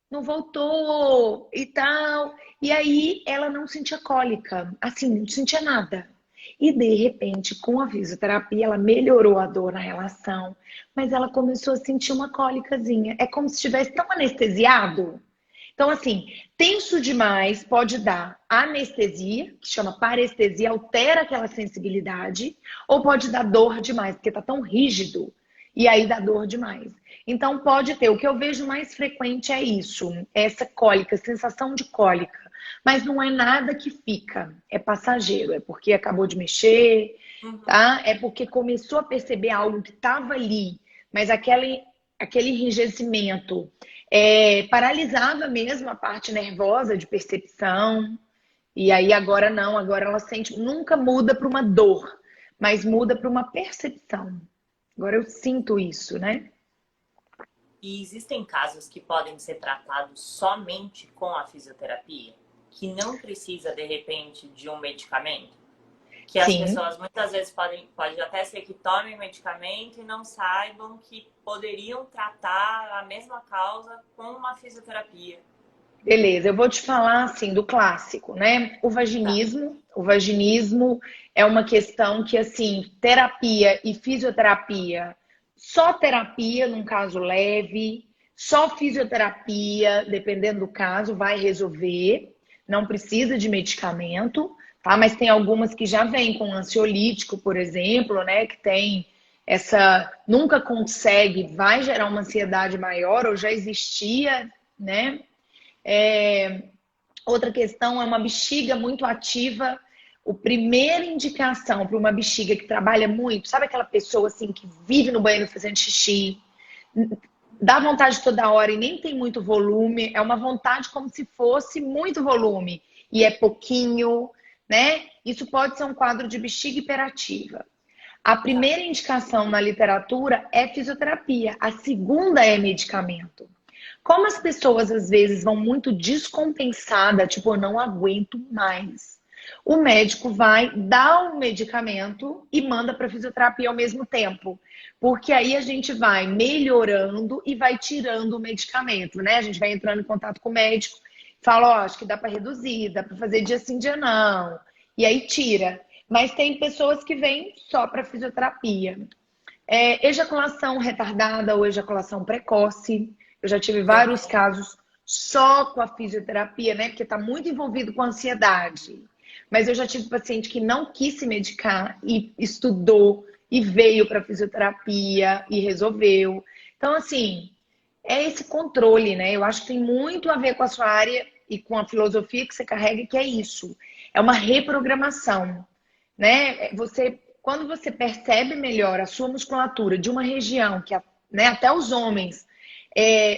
não voltou e tal. E aí ela não sentia cólica, assim, não sentia nada. E de repente, com a fisioterapia, ela melhorou a dor na relação, mas ela começou a sentir uma cólicazinha. É como se estivesse tão anestesiado. Então, assim, tenso demais pode dar anestesia, que chama parestesia, altera aquela sensibilidade, ou pode dar dor demais, porque tá tão rígido, e aí dá dor demais. Então, pode ter. O que eu vejo mais frequente é isso, essa cólica, sensação de cólica. Mas não é nada que fica, é passageiro, é porque acabou de mexer, Uhum. tá? É porque começou a perceber algo que estava ali, mas aquele enrijecimento paralisava mesmo a parte nervosa de percepção. E aí agora não, agora ela sente, nunca muda para uma dor, mas muda para uma percepção. Agora eu sinto isso, né? E existem casos que podem ser tratados somente com a fisioterapia, que não precisa, de repente, de um medicamento? Que as Sim, pessoas muitas vezes pode até ser que tomem medicamento e não saibam que poderiam tratar a mesma causa com uma fisioterapia. beleza. Eu vou te falar assim do clássico, né? Tá. O vaginismo é uma questão que assim, terapia e fisioterapia, só terapia num caso leve, só fisioterapia, dependendo do caso, vai resolver. Não precisa de medicamento, tá? Mas tem algumas que já vêm com ansiolítico, por exemplo, né? Que tem essa, nunca consegue, vai gerar uma ansiedade maior ou já existia, né? Outra questão é uma bexiga muito ativa. A primeira indicação para uma bexiga que trabalha muito, sabe aquela pessoa assim que vive no banheiro fazendo xixi, dá vontade toda hora e nem tem muito volume, é uma vontade como se fosse muito volume e é pouquinho, né? Isso pode ser um quadro de bexiga hiperativa. A Tá. primeira indicação na literatura é fisioterapia, a segunda é medicamento. Como as pessoas às vezes vão muito descompensadas, tipo, eu não aguento mais. O médico vai dar o medicamento e manda para fisioterapia ao mesmo tempo. Porque aí a gente vai melhorando e vai tirando o medicamento, né? A gente vai entrando em contato com o médico, fala, ó, acho que dá para reduzir, dá para fazer dia sim, dia não. E aí tira. Mas tem pessoas que vêm só para fisioterapia. Ejaculação retardada ou ejaculação precoce. Eu já tive vários Também. casos só com a fisioterapia, né? Porque está muito envolvido com a ansiedade. Mas eu já tive paciente que não quis se medicar e estudou e veio para fisioterapia e resolveu. Então, assim, é esse controle, né? Eu acho que tem muito a ver com a sua área e com a filosofia que você carrega, que é isso. É uma reprogramação, né? Quando você percebe melhor a sua musculatura de uma região que, né, até os homens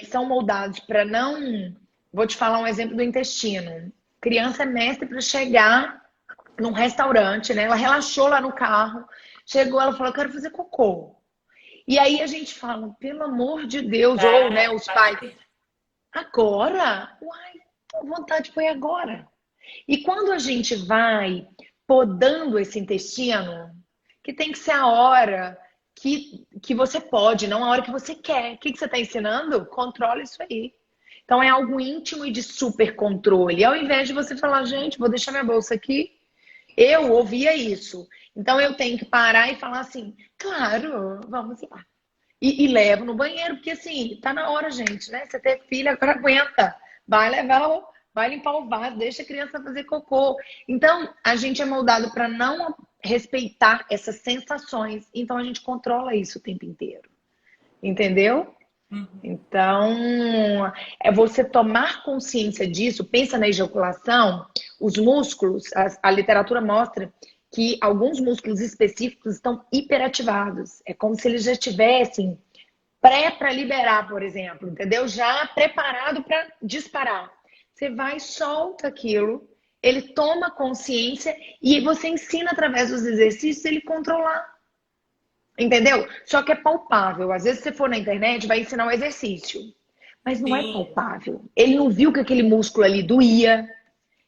são moldados para não. Vou te falar um exemplo do intestino. Criança é mestre para chegar num restaurante, né? Ela relaxou lá no carro, chegou, ela falou: eu quero fazer cocô. E aí a gente fala, pelo amor de Deus, ou né, os pais, Imagina. agora? Uai, a vontade foi agora. E quando a gente vai podando esse intestino, que tem que ser a hora que você pode, não a hora que você quer. O que você está ensinando? Controla isso aí. Então é algo íntimo e de super controle. Ao invés de você falar, gente, vou deixar minha bolsa aqui, eu ouvia isso. Então eu tenho que parar e falar assim, claro, vamos lá. E levo no banheiro, porque assim, tá na hora, gente, né? Você ter filho, agora aguenta. Vai levar, vai limpar o vaso, deixa a criança fazer cocô. Então, a gente é moldado para não respeitar essas sensações, então a gente controla isso o tempo inteiro. entendeu? Uhum. Então, é você tomar consciência disso. Pensa na ejaculação, os músculos, a literatura mostra que alguns músculos específicos estão hiperativados. É como se eles já estivessem pré para liberar, por exemplo, entendeu? Já preparado para disparar. Você vai, solta aquilo, ele toma consciência e você ensina através dos exercícios ele controlar. Entendeu? Só que é palpável. Às vezes, se você for na internet, vai ensinar um exercício. Mas não é Sim, palpável. Ele não viu que aquele músculo ali doía.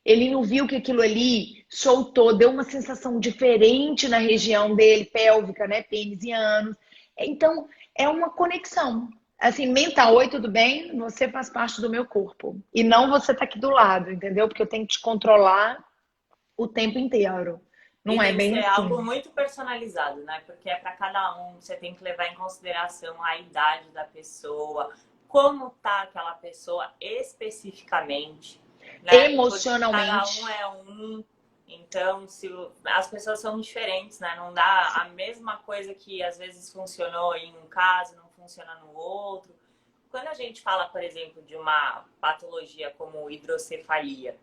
Ele não viu que aquilo ali soltou, deu uma sensação diferente na região dele, pélvica, né? Pênis e ânus. Então, é uma conexão. Assim, mental, oi, tudo bem? Você faz parte do meu corpo. E não você tá aqui do lado, entendeu? Porque eu tenho que te controlar o tempo inteiro. e Não é tem que bem ser algo assim. muito personalizado, né? Porque é para cada um, você tem que levar em consideração a idade da pessoa, como tá aquela pessoa especificamente, né? Porque cada um Emocionalmente. é um, então se as pessoas são diferentes, né? Não dá a mesma coisa que às vezes funcionou em um caso, não funciona no outro. Quando a gente fala, por exemplo, de uma patologia como hidrocefalia,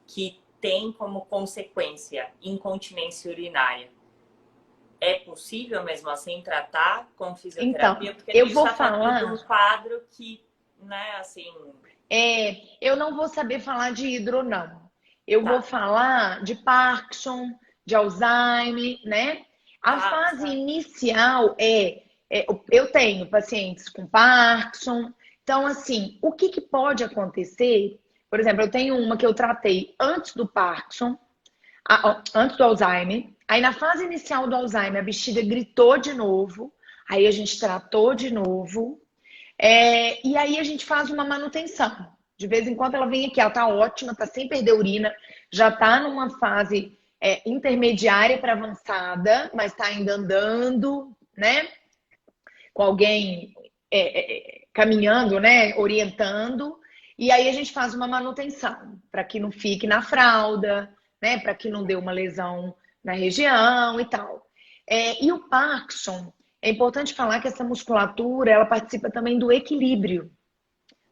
que tem como consequência incontinência urinária. É possível mesmo assim tratar com Então, fisioterapia? Porque a eu gente vou está falando de falar, um quadro que, né, assim, eu não vou saber falar de hidro, não. Eu vou tá, falar de Parkinson, de Alzheimer, né? A tá, fase tá, inicial eu tenho pacientes com Parkinson. Então, assim, o que que pode acontecer? Por exemplo, eu tenho uma que eu tratei antes do Parkinson, antes do Alzheimer. Aí, na fase inicial do Alzheimer, a bexiga gritou de novo. Aí, a gente tratou de novo. E aí a gente faz uma manutenção. De vez em quando ela vem aqui, ela tá ótima, tá sem perder urina, já tá numa fase intermediária para avançada, mas tá ainda andando, né? Com alguém caminhando, né? Orientando. E aí a gente faz uma manutenção para que não fique na fralda, né? Para que não dê uma lesão na região e tal. E o Parkinson, é importante falar que essa musculatura, ela participa também do equilíbrio,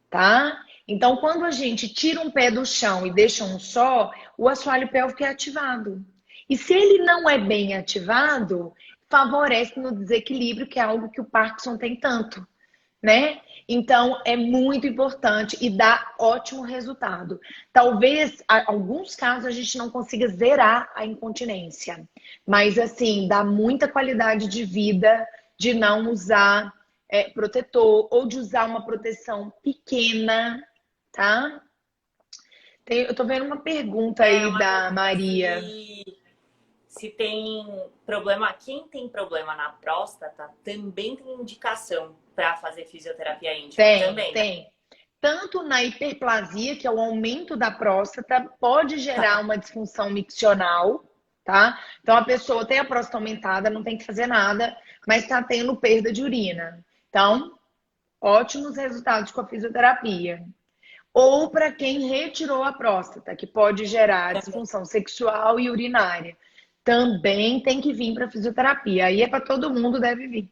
tá? Então, quando a gente tira um pé do chão e deixa um só, o assoalho pélvico é ativado. E se ele não é bem ativado, favorece no desequilíbrio, que é algo que o Parkinson tem tanto, né? Então, é muito importante e dá ótimo resultado. Talvez, em alguns casos, a gente não consiga zerar a incontinência, mas, assim, dá muita qualidade de vida de não usar protetor ou de usar uma proteção pequena, tá? Eu tô vendo uma pergunta é aí uma da pergunta Maria. se tem problema, quem tem problema na próstata também tem indicação para fazer fisioterapia íntima Tem, também, né? tem. Tanto na hiperplasia, que é o aumento da próstata, pode gerar Tá. uma disfunção miccional, tá? Então a pessoa tem a próstata aumentada, não tem que fazer nada, mas está tendo perda de urina. Então, ótimos resultados com a fisioterapia. Ou para quem retirou a próstata, que pode gerar Também. disfunção sexual e urinária. Também tem que vir para fisioterapia. Aí é para todo mundo, deve vir.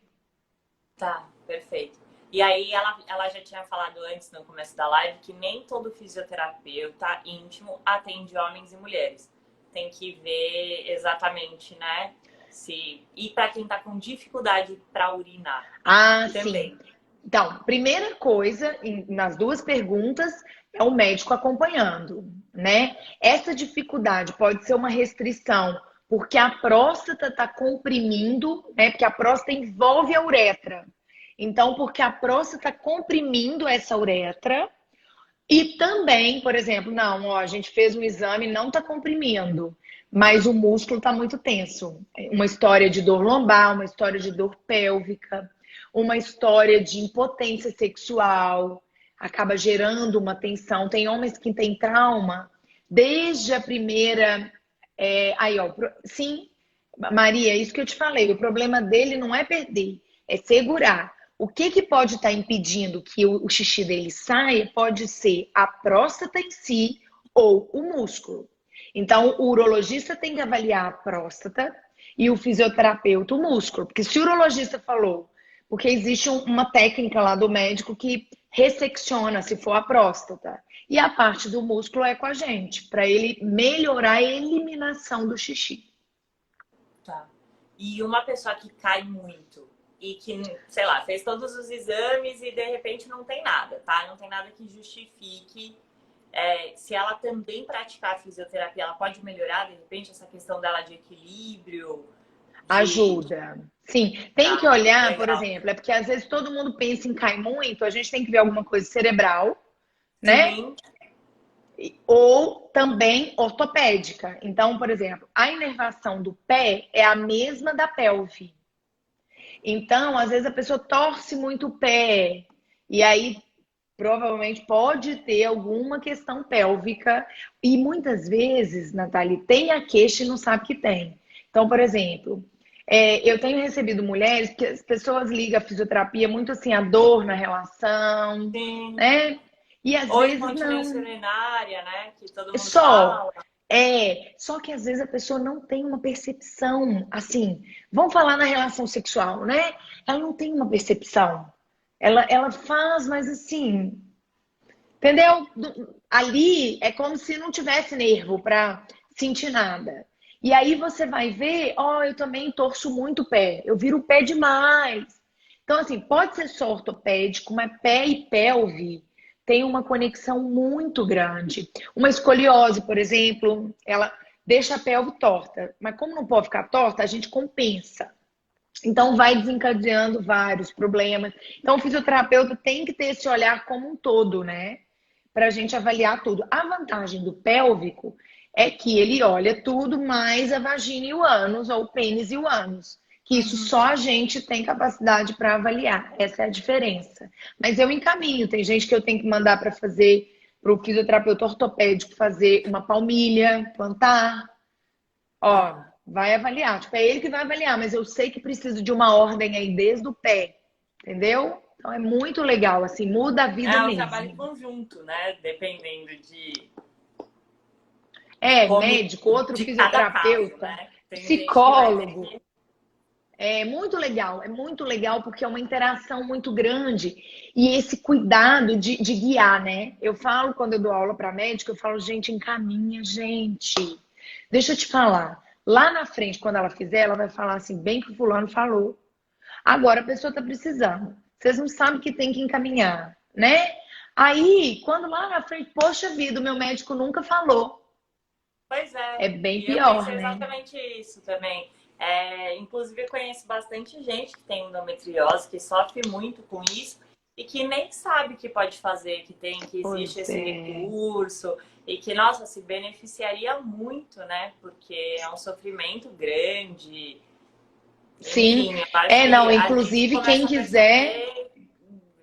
Tá, perfeito. E aí ela já tinha falado antes, no começo da live, que nem todo fisioterapeuta íntimo atende homens e mulheres. Tem que ver exatamente, né? Se... E para quem tá com dificuldade para urinar Ah, sim. também. Então, primeira coisa, nas duas perguntas, é o médico acompanhando, né? Essa dificuldade pode ser uma restrição, porque a próstata está comprimindo, né? Porque a próstata envolve a uretra. Então, porque a próstata está comprimindo essa uretra, e também, por exemplo, não, ó, a gente fez um exame, não está comprimindo, mas o músculo está muito tenso. Uma história de dor lombar, uma história de dor pélvica, uma história de impotência sexual, acaba gerando uma tensão. Tem homens que têm trauma desde a primeira. Aí, ó, sim, Maria, é isso que eu te falei. O problema dele não é perder, é segurar. O que que pode estar impedindo que o xixi dele saia? Pode ser a próstata em si ou o músculo. Então, o urologista tem que avaliar a próstata e o fisioterapeuta o músculo. Porque se o urologista falou, Porque existe uma técnica lá do médico que ressecciona, se for a próstata. E a parte do músculo é com a gente, para ele melhorar a eliminação do xixi. Tá. E uma pessoa que cai muito e que, sei lá, fez todos os exames e de repente não tem nada, tá? Não tem nada que justifique. Se ela também praticar a fisioterapia, ela pode melhorar, de repente, essa questão dela de equilíbrio, de... Ajuda. Sim, tem que Tá, olhar, por legal. exemplo, é porque às vezes todo mundo pensa em cair muito, a gente tem que ver alguma coisa cerebral, né? Sim, Ou também ortopédica. Então, por exemplo, a inervação do pé é a mesma da pelve. Então, às vezes a pessoa torce muito o pé e aí provavelmente pode ter alguma questão pélvica e muitas vezes, Nathalie, tem a queixa e não sabe que tem. Então, por exemplo, eu tenho recebido mulheres que as pessoas ligam a fisioterapia muito assim, a dor na relação, sim. né? E às Ou vezes incontinência não. urinária, né? Que todo mundo Só. fala. Só que às vezes a pessoa não tem uma percepção, assim, vamos falar na relação sexual, né? Ela não tem uma percepção. Ela faz, mas assim, entendeu? Ali é como se não tivesse nervo para sentir nada. E aí você vai ver, ó, eu também torço muito o pé, eu viro o pé demais. Então, assim, pode ser só ortopédico, mas pé e pelve tem uma conexão muito grande. Uma escoliose, por exemplo, ela deixa a pelve torta, mas como não pode ficar torta, a gente compensa. Então, vai desencadeando vários problemas. Então, o fisioterapeuta tem que ter esse olhar como um todo, né? Para a gente avaliar tudo. A vantagem do pélvico é que ele olha tudo, mais a vagina e o ânus, ou o pênis e o ânus. Que isso Uhum. só a gente tem capacidade para avaliar. Essa é a diferença. Mas eu encaminho. Tem gente que eu tenho que mandar para fazer, para o fisioterapeuta ortopédico fazer uma palmilha, plantar. Ó, Tá. vai avaliar. Tipo, é ele que vai avaliar, mas eu sei que preciso de uma ordem aí desde o pé, entendeu? Então é muito legal, assim, muda a vida É um trabalho em mesmo. conjunto, né? Dependendo de como Médico, outro de cada caso, fisioterapeuta, né? Tem gente que vai ter psicólogo. que. É muito legal porque é uma interação muito grande e esse cuidado de guiar, né? Eu falo quando eu dou aula para médico, eu falo, gente, encaminha, gente. Deixa eu te falar. Lá na frente, quando ela fizer, ela vai falar assim, bem que o fulano falou. Agora a pessoa está precisando. Vocês não sabem que tem que encaminhar, né? Aí, quando lá na frente, poxa vida, o meu médico nunca falou. Pois é. É bem E eu pior, pensei né? exatamente isso também. Inclusive, eu conheço bastante gente que tem endometriose, que sofre muito com isso e que nem sabe que pode fazer, que existe Pois esse é. recurso e que, nossa, se beneficiaria muito, né? Porque é um sofrimento grande. Sim. Enfim, eu acho Não, que a gente inclusive quem começa a quiser, perceber,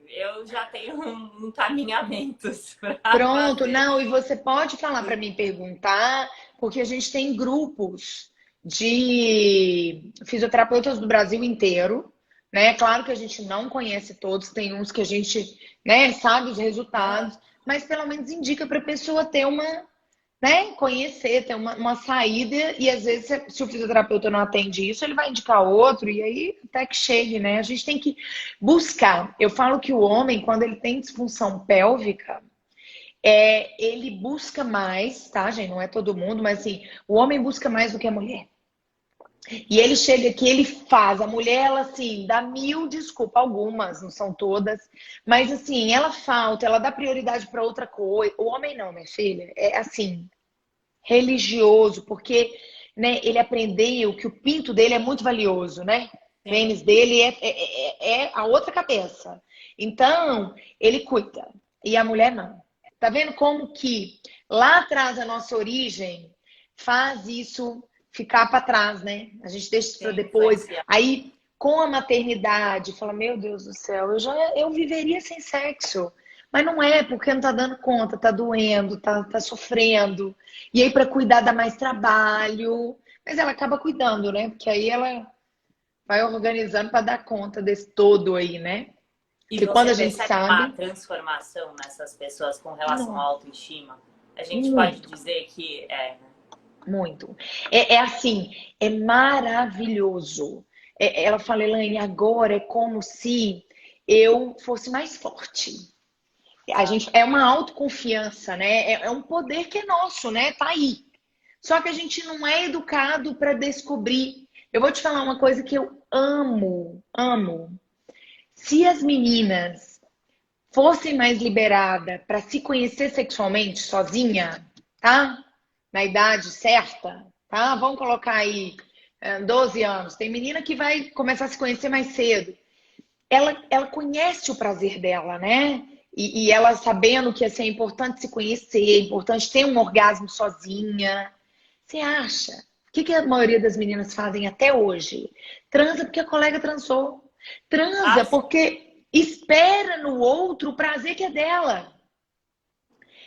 eu já tenho um encaminhamentos para pronto. fazer. Não, e você pode falar para mim, perguntar, porque a gente tem grupos de fisioterapeutas do Brasil inteiro, né? Claro que a gente não conhece todos, tem uns que a gente, né, sabe os Aham. resultados, mas pelo menos indica para a pessoa ter uma, né, conhecer, ter uma saída, e às vezes, se o fisioterapeuta não atende isso, ele vai indicar outro, e aí até que chegue, né? A gente tem que buscar. Eu falo que o homem, quando ele tem disfunção pélvica, ele busca mais, tá, gente? Não é todo mundo, mas assim, o homem busca mais do que a mulher. E ele Tá. chega aqui, ele faz. A mulher, ela assim, dá mil desculpas, algumas, não são todas, mas assim, ela falta, ela dá prioridade para outra coisa. O homem não, minha filha, é assim, religioso, porque né, ele aprendeu que o pinto dele é muito valioso, né? O Sim. pênis dele é a outra cabeça. Então, ele cuida. E a mulher não. Tá vendo como que lá atrás a nossa origem faz isso ficar para trás, né? A gente deixa isso para Sim, depois. influencia. Aí, com a maternidade, fala: Meu Deus do céu, eu viveria sem sexo. Mas não é, porque não tá dando conta, tá doendo, tá sofrendo. E aí, para cuidar, dá mais trabalho. Mas ela acaba cuidando, né? Porque aí ela vai organizando para dar conta desse todo aí, né? E Porque quando você a gente percebe uma sabe, transformação nessas pessoas com relação à não, autoestima? A gente pode muito, dizer que é, né? muito. É assim, é maravilhoso. ela fala, Elaine, agora é como se eu fosse mais forte. A Tá. gente é uma autoconfiança, né? É um poder que é nosso, né? Tá aí. Só que a gente não é educado para descobrir. Eu vou te falar uma coisa que eu amo, amo. Se as meninas fossem mais liberadas para se conhecer sexualmente sozinha, tá? Na idade certa, tá? Vamos colocar aí 12 anos. Tem menina que vai começar a se conhecer mais cedo. Ela conhece o prazer dela, né? E ela sabendo que assim, é importante se conhecer, é importante ter um orgasmo sozinha. Você acha? O que a maioria das meninas fazem até hoje? Transa porque a colega transou. Ah, Transa sim. porque espera no outro o prazer que é dela.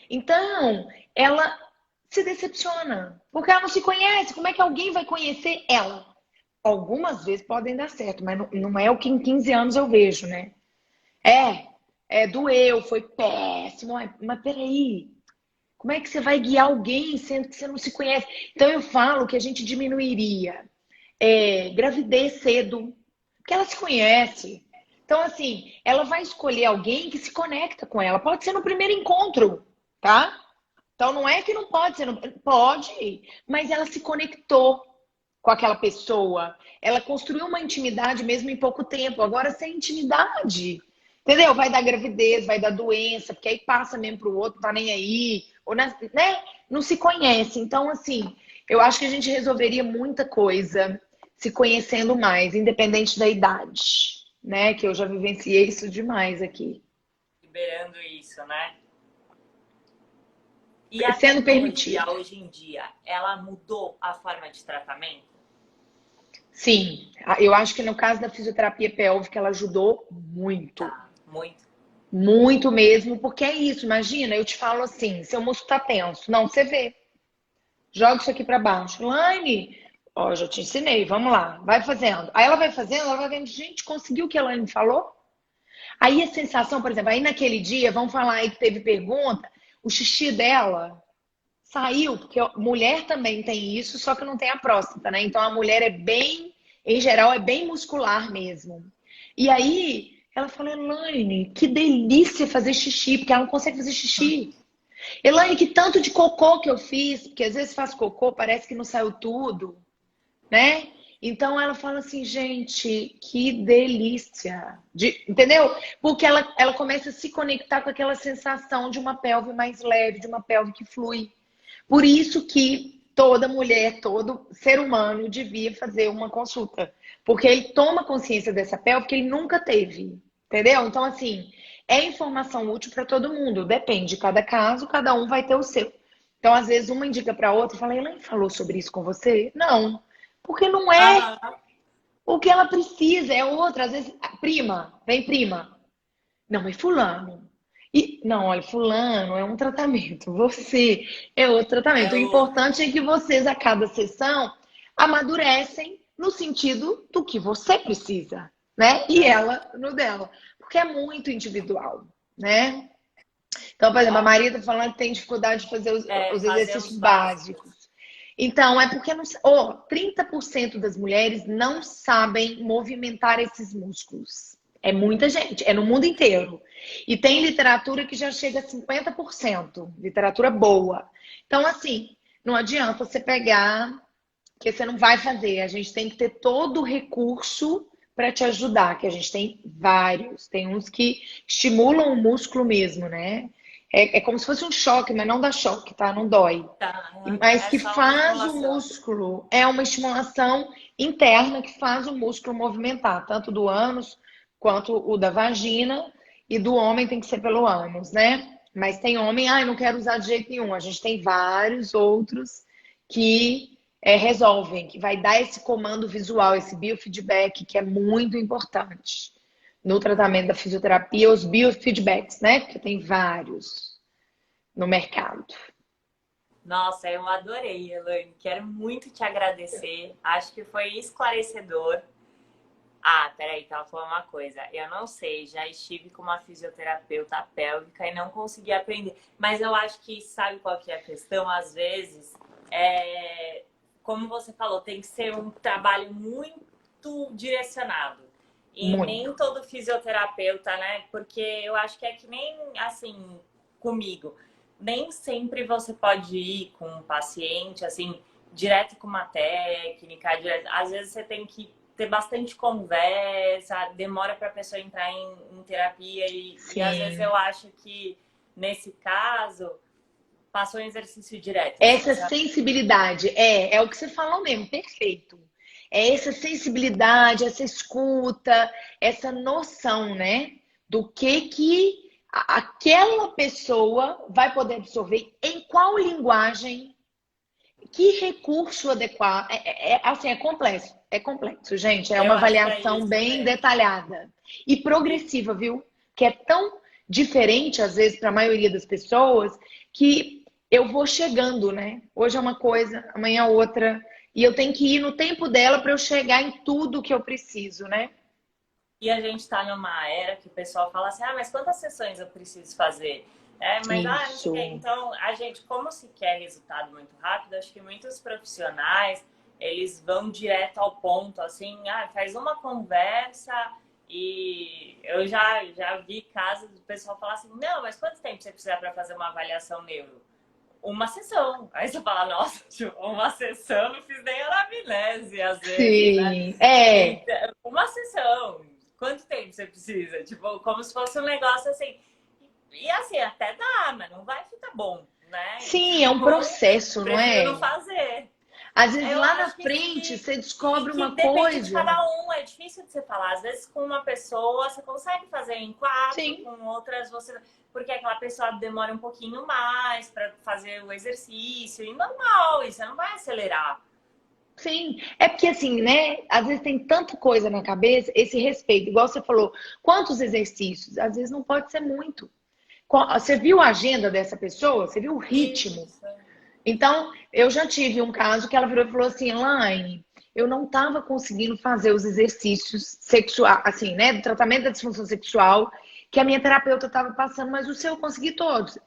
Então, ela se decepciona, porque ela não se conhece. Como é que alguém vai conhecer ela? Algumas vezes podem dar certo, mas não é o que em 15 anos eu vejo, né? Doeu, foi péssimo. Mas peraí, como é que você vai guiar alguém sendo que você não se conhece? Então eu falo que a gente diminuiria gravidez cedo, porque ela se conhece. Então, assim, ela vai escolher alguém que se conecta com ela. Pode ser no primeiro encontro, tá? Então não é que não pode ser, pode, mas ela se conectou com aquela pessoa. Ela construiu uma intimidade mesmo em pouco tempo. Agora sem intimidade. Entendeu? Vai dar gravidez, vai dar doença, porque aí passa mesmo pro outro, tá nem aí. Ou né? Não se conhece. Então, assim, eu acho que a gente resolveria muita coisa se conhecendo mais, independente da idade. Né? Que eu já vivenciei isso demais aqui. Liberando isso, né? E a Sendo tecnologia, permitido. hoje em dia, ela mudou a forma de tratamento? Sim, eu acho que no caso da fisioterapia pélvica ela ajudou muito. Tá, muito. Muito mesmo, porque é isso, imagina, eu te falo assim, seu músculo tá tenso. Não, você vê. Joga isso aqui para baixo. Laine, ó, já te ensinei, vamos lá, vai fazendo. Aí ela vai fazendo, ela vai vendo, gente, conseguiu o que a Laine falou? Aí a sensação, por exemplo, aí naquele dia, vamos falar aí que teve pergunta, o xixi dela saiu, porque mulher também tem isso, só que não tem a próstata, né? Então a mulher é bem, em geral, é bem muscular mesmo. E aí ela falou, Elaine, que delícia fazer xixi, porque ela não consegue fazer xixi. Elaine, que tanto de cocô que eu fiz, porque às vezes faz cocô, parece que não saiu tudo, né? Então ela fala assim, gente, que delícia. Entendeu? Porque ela começa a se conectar com aquela sensação de uma pelve mais leve, de uma pelve que flui. Por isso que toda mulher, todo ser humano devia fazer uma consulta. Porque ele toma consciência dessa pelve que ele nunca teve. Entendeu? Então, assim, é informação útil para todo mundo. Depende de cada caso, cada um vai ter o seu. Então, às vezes, uma indica para outra e fala: Elaine falou sobre isso com você? Não. Porque não é Aham. o que ela precisa, é outra. Às vezes, prima, vem prima. Não, mas fulano. E, não, olha, fulano é um tratamento, você é outro É tratamento. O outro. importante é que vocês, a cada sessão, amadurecem no sentido do que você precisa, né? E Aham. ela no dela. Porque é muito individual, né? Então, por exemplo, a Ó, Maria tá falando que tem dificuldade de fazer os fazer exercícios os básicos. básicos. Então, é porque não, 30% das mulheres não sabem movimentar esses músculos. É muita gente, é no mundo inteiro. E tem literatura que já chega a 50%, literatura boa. Então, assim, não adianta você pegar, que você não vai fazer. A gente tem que ter todo o recurso para te ajudar, que a gente tem vários. Tem uns que estimulam o músculo mesmo, né? É como se fosse um choque, mas não dá choque, tá? Não dói. Tá, Mas é que só uma faz o estimulação. músculo, é uma estimulação interna que faz o músculo movimentar, tanto do ânus quanto o da vagina, e do homem tem que ser pelo ânus, né? Mas tem homem, ah, eu não quero usar de jeito nenhum. A gente tem vários outros que resolvem, que vai dar esse comando visual, esse biofeedback, que é muito importante no tratamento da fisioterapia, os biofeedbacks, né? Porque tem vários no mercado. Nossa, eu adorei, Elaine. Quero muito te agradecer. Acho que foi esclarecedor. Ah, peraí, tava falando uma coisa. Eu não sei, já estive com uma fisioterapeuta pélvica e não consegui aprender. Mas eu acho que sabe qual que é a questão? Às vezes, como você falou, tem que ser um trabalho muito. muito direcionado. E nem Muito. todo fisioterapeuta, né? Porque eu acho que é que nem assim comigo. Nem sempre você pode ir com um paciente, assim, direto com uma técnica. Direto. Às vezes você tem que ter bastante conversa, demora para a pessoa entrar em terapia. E às vezes Sim. eu acho que, nesse caso, passou um exercício direto, assim, Essa sabe? sensibilidade, é o que você falou mesmo, perfeito. É essa sensibilidade, essa escuta, essa noção, né? Do que aquela pessoa vai poder absorver, em qual linguagem, que recurso adequar. Assim, é complexo, gente. É Eu uma acho que é avaliação isso bem mesmo. detalhada e progressiva, viu? Que é tão diferente, às vezes, para a maioria das pessoas, que eu vou chegando, né? Hoje é uma coisa, amanhã é outra. E eu tenho que ir no tempo dela para eu chegar em tudo que eu preciso, né? E a gente está numa era que o pessoal fala assim, ah, mas quantas sessões eu preciso fazer? É, mas, não sei o quê. Isso. Então, a gente, como se quer resultado muito rápido, acho que muitos profissionais, eles vão direto ao ponto, assim, ah, faz uma conversa e eu já vi casos do pessoal falar assim, não, mas quanto tempo você precisa para fazer uma avaliação neuro? Uma sessão. Aí você fala, nossa, tipo, uma sessão, não fiz nem anamnese, às vezes, né? Sim. É. Então, uma sessão. Quanto tempo você precisa? Tipo, como se fosse um negócio assim. E assim, até dá, mas não vai ficar bom, né? Sim, é um Então, processo, não prefiro não é? fazer. Às vezes Eu lá na acho frente você e descobre que uma depende de coisa. cada um, é difícil de você falar. Às vezes, com uma pessoa, você consegue fazer em quatro, Sim. com outras, você. Porque aquela pessoa demora um pouquinho mais para fazer o exercício. E normal, e você não vai acelerar. Sim, é porque assim, né? Às vezes tem tanta coisa na cabeça, esse respeito, igual você falou, quantos exercícios? Às vezes não pode ser muito. Você viu a agenda dessa pessoa? Você viu o ritmo? Isso. Então, eu já tive um caso que ela virou e falou assim, Elaine, eu não estava conseguindo fazer os exercícios sexuais, assim, né? Do tratamento da disfunção sexual que a minha terapeuta estava passando, mas o seu eu consegui todos.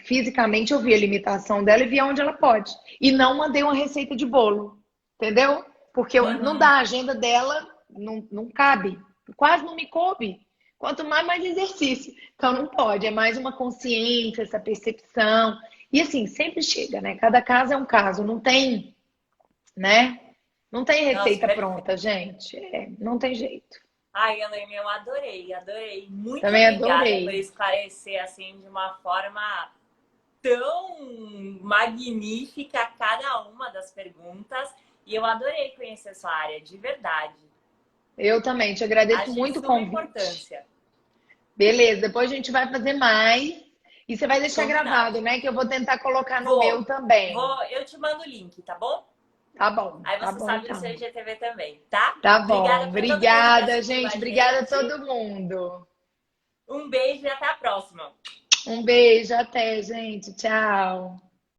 Fisicamente eu vi a limitação dela e vi onde ela pode. E não mandei uma receita de bolo. Entendeu? Porque não dá, Uhum. a agenda dela não cabe. Quase não me coube. Quanto mais exercício. Então não pode, é mais uma consciência, essa percepção. E assim, sempre chega, né? Cada caso é um caso, não tem, né? Não tem Nossa, receita perfeito. pronta, gente. Não tem jeito. Ai, Elaine, eu adorei, adorei. Muito Também obrigada por adorei. esclarecer assim de uma forma tão magnífica cada uma das perguntas. E eu adorei conhecer sua área, de verdade. Eu também te agradeço Acho de muito o suma convite. importância. Beleza, depois a gente vai fazer mais. E você vai deixar Combinado. gravado, né? Que eu vou tentar colocar no meu Vou, também. eu te mando o link, tá bom? Aí Tá você bom sabe do então. seu IGTV também, tá? Tá bom. Obrigada para todo mundo que Obrigada, assistiu gente. a Obrigada a gente. todo mundo. Um beijo e até a próxima. Um beijo, até, gente. Tchau.